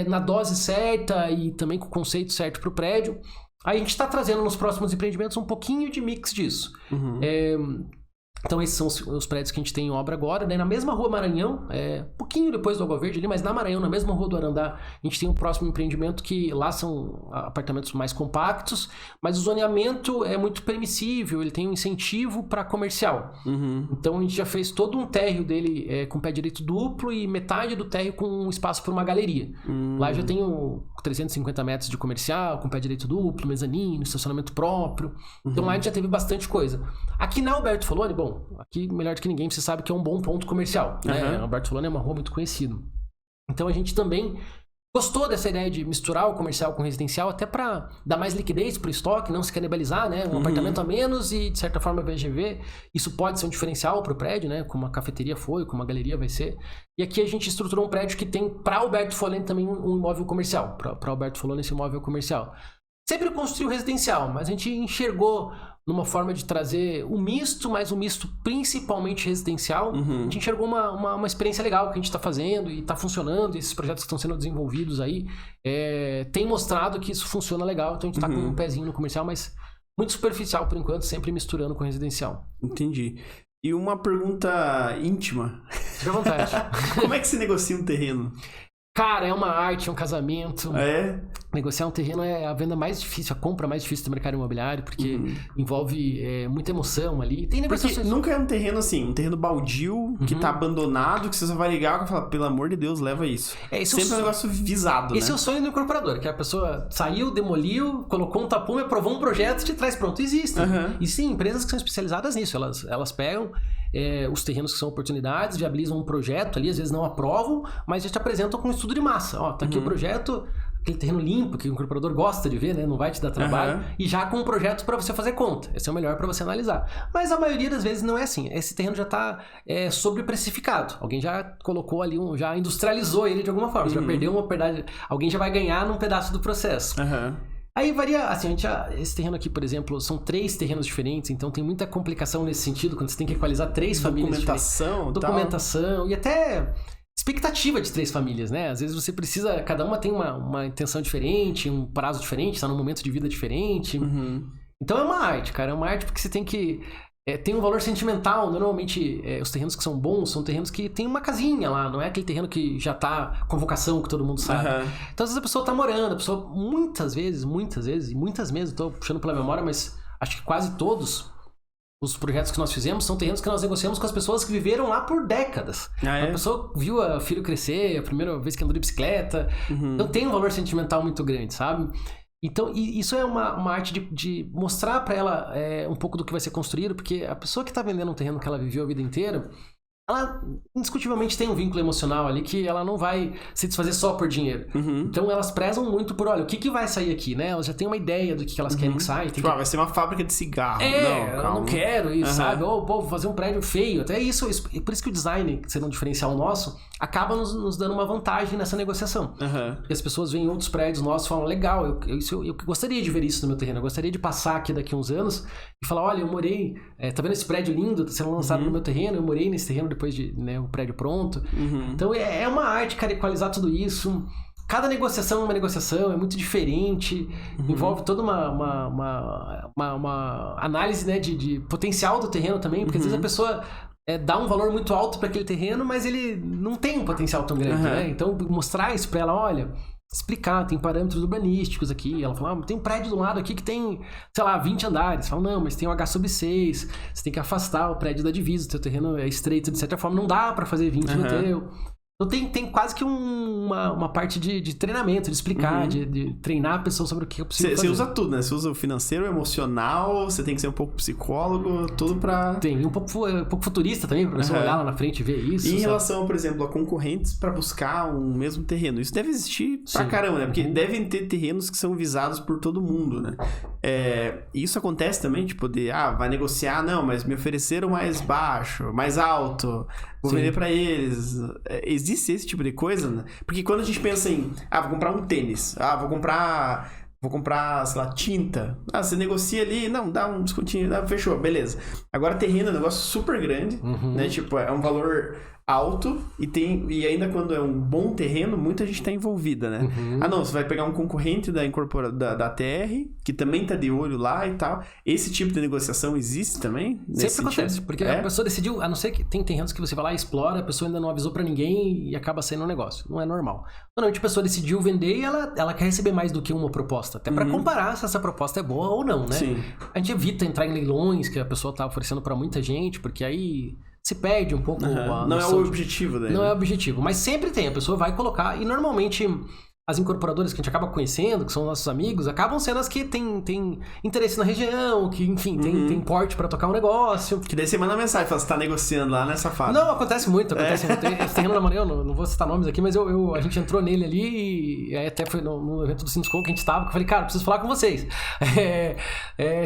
na dose certa e também com o conceito certo para o prédio. Aí a gente está trazendo nos próximos empreendimentos um pouquinho de mix disso. Então esses são os prédios que a gente tem em obra agora, né? Na mesma rua Maranhão, pouquinho depois do Água Verde ali, mas na Maranhão, na mesma rua do Arandá, a gente tem um próximo empreendimento que lá são apartamentos mais compactos, mas o zoneamento é muito permissível, ele tem um incentivo para comercial. Então a gente já fez todo um térreo dele com pé direito duplo e metade do térreo com um espaço para uma galeria. Lá já tenho 350 metros de comercial, com pé direito duplo, mezanino, estacionamento próprio. Então lá a gente já teve bastante coisa. Aqui na Alberto Foloni, bom, aqui melhor do que ninguém, você sabe que é um bom ponto comercial, né? Alberto Foloni é uma rua muito conhecida. Então a gente também gostou dessa ideia de misturar o comercial com o residencial, até para dar mais liquidez para o estoque, não se canibalizar, né? Um apartamento a menos e, de certa forma, VGV. Isso pode ser um diferencial para o prédio, né? Como a cafeteria foi, como a galeria vai ser. E aqui a gente estruturou um prédio que tem para Alberto Foloni também um imóvel comercial. Para Alberto Foloni esse imóvel comercial. Sempre construiu residencial, mas a gente enxergou numa forma de trazer um misto, mas um misto principalmente residencial. A gente enxergou uma experiência legal que a gente está fazendo e está funcionando. E esses projetos que estão sendo desenvolvidos aí têm mostrado que isso funciona legal. Então a gente está com um pezinho no comercial, mas muito superficial por enquanto, sempre misturando com residencial. Entendi. E uma pergunta íntima. Fique à vontade. Como é que se negocia um terreno? Cara, é uma arte, é um casamento. Negociar um terreno é a venda mais difícil, a compra mais difícil do mercado imobiliário, porque envolve muita emoção ali. Tem negociações... Porque nunca é um terreno assim, um terreno baldio, que tá abandonado, que você só vai ligar e falar, pelo amor de Deus, leva isso. Sempre é um negócio visado, Esse é o sonho do incorporador, que a pessoa saiu, demoliu, colocou um tapume, aprovou um projeto e te traz pronto. Existem empresas que são especializadas nisso, elas pegam os terrenos que são oportunidades, viabilizam um projeto ali, às vezes não aprovam, mas já te apresentam com um estudo de massa. Ó, tá aqui o projeto, aquele terreno limpo que o incorporador gosta de ver, né? Não vai te dar trabalho. E já com um projeto para você fazer conta. Esse é o melhor para você analisar. Mas a maioria das vezes não é assim. Esse terreno já tá sobreprecificado. Alguém já colocou ali, já industrializou ele de alguma forma. Você já perdeu uma pedaço. Alguém já vai ganhar num pedaço do processo. Aí varia, assim, esse terreno aqui, por exemplo, são 3 terrenos diferentes, então tem muita complicação nesse sentido, quando você tem que equalizar 3 famílias diferentes. Documentação e até expectativa de 3 famílias, né? Às vezes você precisa, cada uma tem uma intenção diferente, um prazo diferente, está num momento de vida diferente. Então é uma arte, cara, é uma arte porque você tem que... tem um valor sentimental, normalmente os terrenos que são bons são terrenos que tem uma casinha lá, não é aquele terreno que já tá com vocação, que todo mundo sabe. Então às vezes a pessoa tá morando, a pessoa muitas vezes, e muitas mesmo, tô puxando pela memória, mas acho que quase todos os projetos que nós fizemos são terrenos que nós negociamos com as pessoas que viveram lá por décadas. A pessoa viu o filho crescer, a primeira vez que andou de bicicleta, então tem um valor sentimental muito grande, sabe? Então, isso é uma arte de mostrar para ela um pouco do que vai ser construído, porque a pessoa que está vendendo um terreno que ela viveu a vida inteira, ela indiscutivelmente tem um vínculo emocional ali que ela não vai se desfazer só por dinheiro. Então elas prezam muito por, olha, o que vai sair aqui, né? Elas já têm uma ideia do que elas querem que saia. Vai ser uma fábrica de cigarro. Eu não quero isso, sabe? Ou, vou fazer um prédio feio. Até isso, por isso que o design, sendo um diferencial nosso, acaba nos dando uma vantagem nessa negociação. E as pessoas veem outros prédios nossos e falam, legal, eu gostaria de ver isso no meu terreno, eu gostaria de passar aqui daqui uns anos e falar, olha, eu morei, tá vendo esse prédio lindo, tá sendo lançado no meu terreno, eu morei nesse terreno depois de o prédio pronto. Então é uma arte, cara, equalizar tudo isso. Cada negociação é uma negociação, é muito diferente, envolve toda uma análise, né, de potencial do terreno também, porque às vezes a pessoa dá um valor muito alto para aquele terreno, mas ele não tem um potencial tão grande, né? Então mostrar isso para ela, olha, explicar, tem parâmetros urbanísticos aqui. Ela fala, tem um prédio do lado aqui que tem, sei lá, 20 andares. Fala, não, mas tem um H/6, você tem que afastar o prédio da divisa, o teu terreno é estreito de certa forma, não dá para fazer 20 no teu. Então tem quase que uma parte de treinamento, de explicar, de treinar a pessoa sobre o que é possível fazer. Você usa tudo, né? Você usa o financeiro, o emocional, você tem que ser um pouco psicólogo, tudo pra... Tem, um pouco futurista também, pra pessoa olhar lá na frente e ver isso. E em relação, por exemplo, a concorrentes pra buscar um mesmo terreno, isso deve existir pra caramba, né? Porque devem ter terrenos que são visados por todo mundo, né? Isso acontece também, tipo, vai negociar, não, mas me ofereceram mais baixo, mais alto, vou vender pra eles. Existe esse tipo de coisa, né? Porque quando a gente pensa em, vou comprar um tênis, vou vou comprar, sei lá, tinta. Ah, você negocia ali, não, dá um descontinho, fechou, beleza. Agora terreno é um negócio super grande, né? Tipo, é um valor alto e ainda quando é um bom terreno, muita gente tá envolvida, né? Ah, não, você vai pegar um concorrente da TR, que também tá de olho lá e tal. Esse tipo de negociação existe também? Sempre acontece, porque a pessoa decidiu, a não ser que tem terrenos que você vai lá e explora, a pessoa ainda não avisou pra ninguém e acaba saindo um negócio. Não é normal. Normalmente a pessoa decidiu vender e ela quer receber mais do que uma proposta, até pra comparar se essa proposta é boa ou não, né? Sim. A gente evita entrar em leilões que a pessoa tá oferecendo pra muita gente, porque aí se perde um pouco a não é o objetivo daí. Não é o objetivo, mas sempre tem, a pessoa vai colocar, e normalmente as incorporadoras que a gente acaba conhecendo, que são nossos amigos, acabam sendo as que têm interesse na região, que, enfim, tem porte pra tocar um negócio. Que daí você manda mensagem, fala, você tá negociando lá nessa fase. Não, acontece muito. Esse terreno da Maranhão, não vou citar nomes aqui, mas a gente entrou nele ali, e aí até foi no evento do Sinuscom que a gente tava, que eu falei, cara, preciso falar com vocês.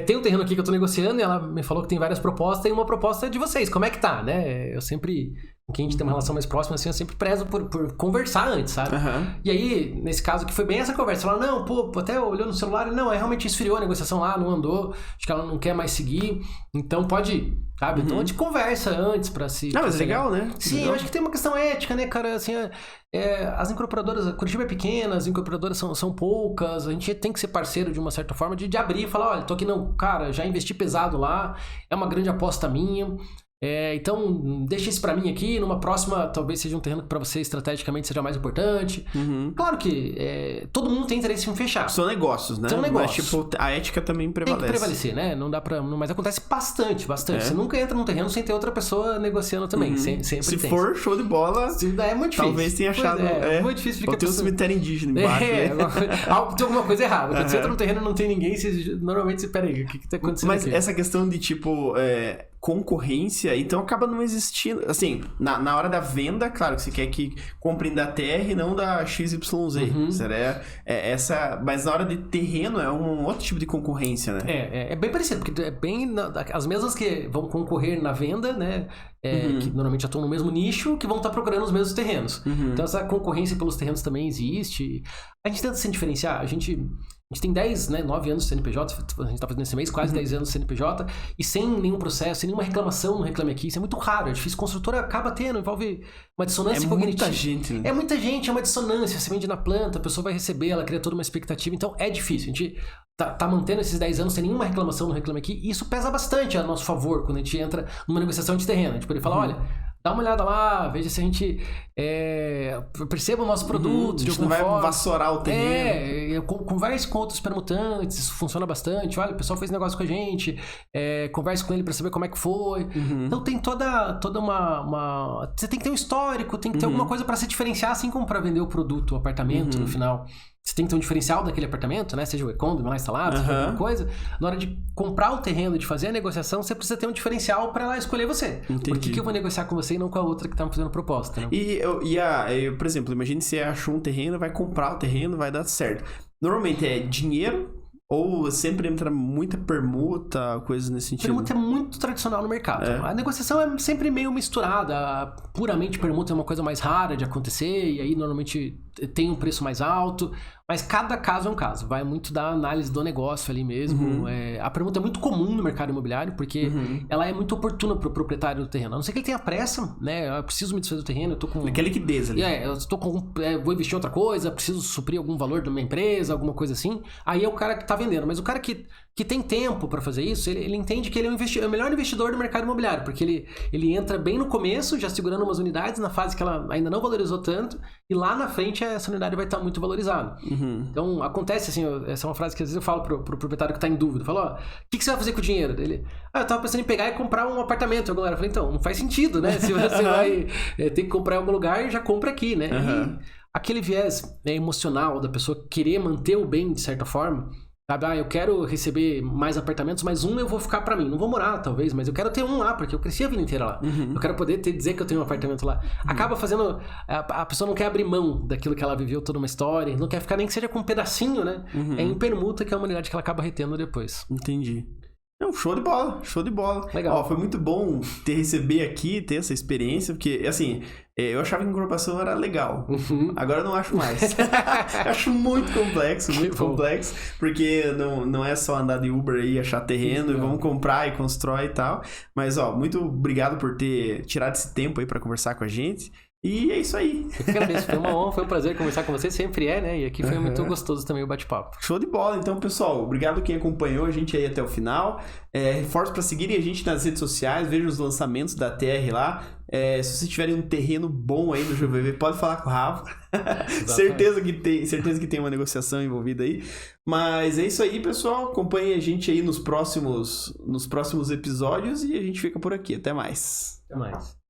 Tem um terreno aqui que eu tô negociando, e ela me falou que tem várias propostas, e uma proposta é de vocês, como é que tá, né? Eu sempre... Com quem a gente tem uma relação mais próxima, assim, eu sempre prezo por conversar antes, sabe? E aí, nesse caso que foi bem essa conversa, ela, não, pô, até olhou no celular, não, realmente esfriou a negociação lá, não andou, acho que ela não quer mais seguir, então pode ir, sabe? Então a gente conversa antes pra se... Não, mas é legal, né? Sim, legal. eu acho que tem uma questão ética, né, cara, assim, as incorporadoras, a Curitiba é pequena, as incorporadoras são poucas, a gente tem que ser parceiro de uma certa forma, de abrir e falar, olha, tô aqui, não, cara, já investi pesado lá, é uma grande aposta minha... então, deixa isso pra mim aqui, numa próxima, talvez seja um terreno que pra você estrategicamente seja mais importante. Claro que todo mundo tem interesse em fechar. São negócios, né? São negócios. Mas, tipo, a ética também prevalece. Tem que prevalecer, né? Não dá pra... Mas acontece bastante. Você nunca entra num terreno sem ter outra pessoa negociando também. Sempre Se tem. for, show de bola, é muito difícil. Talvez tenha achado... É muito difícil. Ou tem um cemitério indígena embaixo. Tem alguma coisa errada. Quando você entra num terreno e não tem ninguém, normalmente você... Peraí, o que tá acontecendo Mas aqui? essa questão de, tipo... concorrência, então acaba não existindo. Assim, na hora da venda, claro que você quer que comprem da TR e não da XYZ. Mas na hora de terreno é um outro tipo de concorrência, né? É bem parecido, porque é bem as mesmas que vão concorrer na venda, né? Que normalmente já estão no mesmo nicho, que vão estar procurando os mesmos terrenos. Então essa concorrência pelos terrenos também existe. A gente tenta se diferenciar, a gente tem 9 anos de CNPJ, a gente tá fazendo esse mês, quase 10 anos de CNPJ, e sem nenhum processo, sem nenhuma reclamação no Reclame Aqui. Isso é muito raro, é difícil. Construtora acaba tendo, envolve uma dissonância cognitiva. Muita gente, né? É muita gente, é uma dissonância. Você vende na planta, a pessoa vai receber, ela cria toda uma expectativa. Então é difícil. A gente tá mantendo esses 10 anos sem nenhuma reclamação no Reclame Aqui, e isso pesa bastante a nosso favor quando a gente entra numa negociação de terreno. A gente pode falar, olha, dá uma olhada lá, veja se a gente perceba o nosso produto de alguma forma. Não vai vassourar o terreno. Converse com outros permutantes, isso funciona bastante. Olha, o pessoal fez negócio com a gente, converse com ele para saber como é que foi. Então tem toda uma... Você tem que ter um histórico, tem que ter alguma coisa para se diferenciar, assim como para vender o produto, o apartamento no final. Você tem que ter um diferencial daquele apartamento, né? Seja o e-condo lá instalado, seja alguma coisa. Na hora de comprar o terreno, de fazer a negociação, você precisa ter um diferencial para ela escolher você. Entendi. Por que eu vou negociar com você e não com a outra que tá me fazendo proposta, né? Por exemplo, imagine se você achou um terreno, vai comprar o terreno, vai dar certo. Normalmente é dinheiro ou sempre entra muita permuta, coisas nesse sentido? Permuta é muito tradicional no mercado. A negociação é sempre meio misturada. Puramente permuta é uma coisa mais rara de acontecer, e aí normalmente tem um preço mais alto. Mas cada caso é um caso. Vai muito da análise do negócio ali mesmo. A permuta é muito comum no mercado imobiliário, porque ela é muito oportuna para o proprietário do terreno. A não ser que ele tenha pressa, né? Eu preciso me desfazer do terreno, eu tô com... Aquela liquidez ali. Vou investir em outra coisa, preciso suprir algum valor da minha empresa, alguma coisa assim. Aí é o cara que tá vendendo. Mas o cara que tem tempo para fazer isso, ele entende que ele é o melhor investidor do mercado imobiliário, porque ele entra bem no começo, já segurando umas unidades, na fase que ela ainda não valorizou tanto, e lá na frente essa unidade vai estar muito valorizada. Então, acontece assim, essa é uma frase que às vezes eu falo pro proprietário que tá em dúvida. Eu falo, ó, o que você vai fazer com o dinheiro dele? Eu tava pensando em pegar e comprar um apartamento em algum lugar. Eu falei, então, não faz sentido, né? Se você vai ter que comprar em algum lugar, já compra aqui, né? E aquele viés emocional da pessoa querer manter o bem, de certa forma, sabe? Eu quero receber mais apartamentos, mas eu vou ficar pra mim. Não vou morar, talvez, mas eu quero ter um lá, porque eu cresci a vida inteira lá. Eu quero poder dizer que eu tenho um apartamento lá. Acaba fazendo... A pessoa não quer abrir mão daquilo que ela viveu, toda uma história. Não quer ficar nem que seja com um pedacinho, né? É em permuta que é a humanidade que ela acaba retendo depois. Entendi. Não, show de bola, show de bola. Legal. Ó, foi muito bom receber aqui, ter essa experiência, porque, assim, eu achava que incorporação era legal. Agora eu não acho mais. Acho muito complexo, porque não é só andar de Uber aí, achar terreno, e vamos comprar e constrói e tal. Mas, ó, muito obrigado por ter tirado esse tempo aí pra conversar com a gente. E é isso aí. Eu que agradeço. Foi uma honra, foi um prazer conversar com você. Sempre é, né? E aqui foi muito gostoso também o bate-papo. Show de bola. Então, pessoal, obrigado quem acompanhou a gente aí até o final. Reforço para seguirem a gente nas redes sociais. Vejam os lançamentos da TR lá. Se vocês tiverem um terreno bom aí no GVV, pode falar com o Rafa. certeza que tem uma negociação envolvida aí. Mas é isso aí, pessoal. Acompanhem a gente aí nos próximos episódios e a gente fica por aqui. Até mais. Até mais.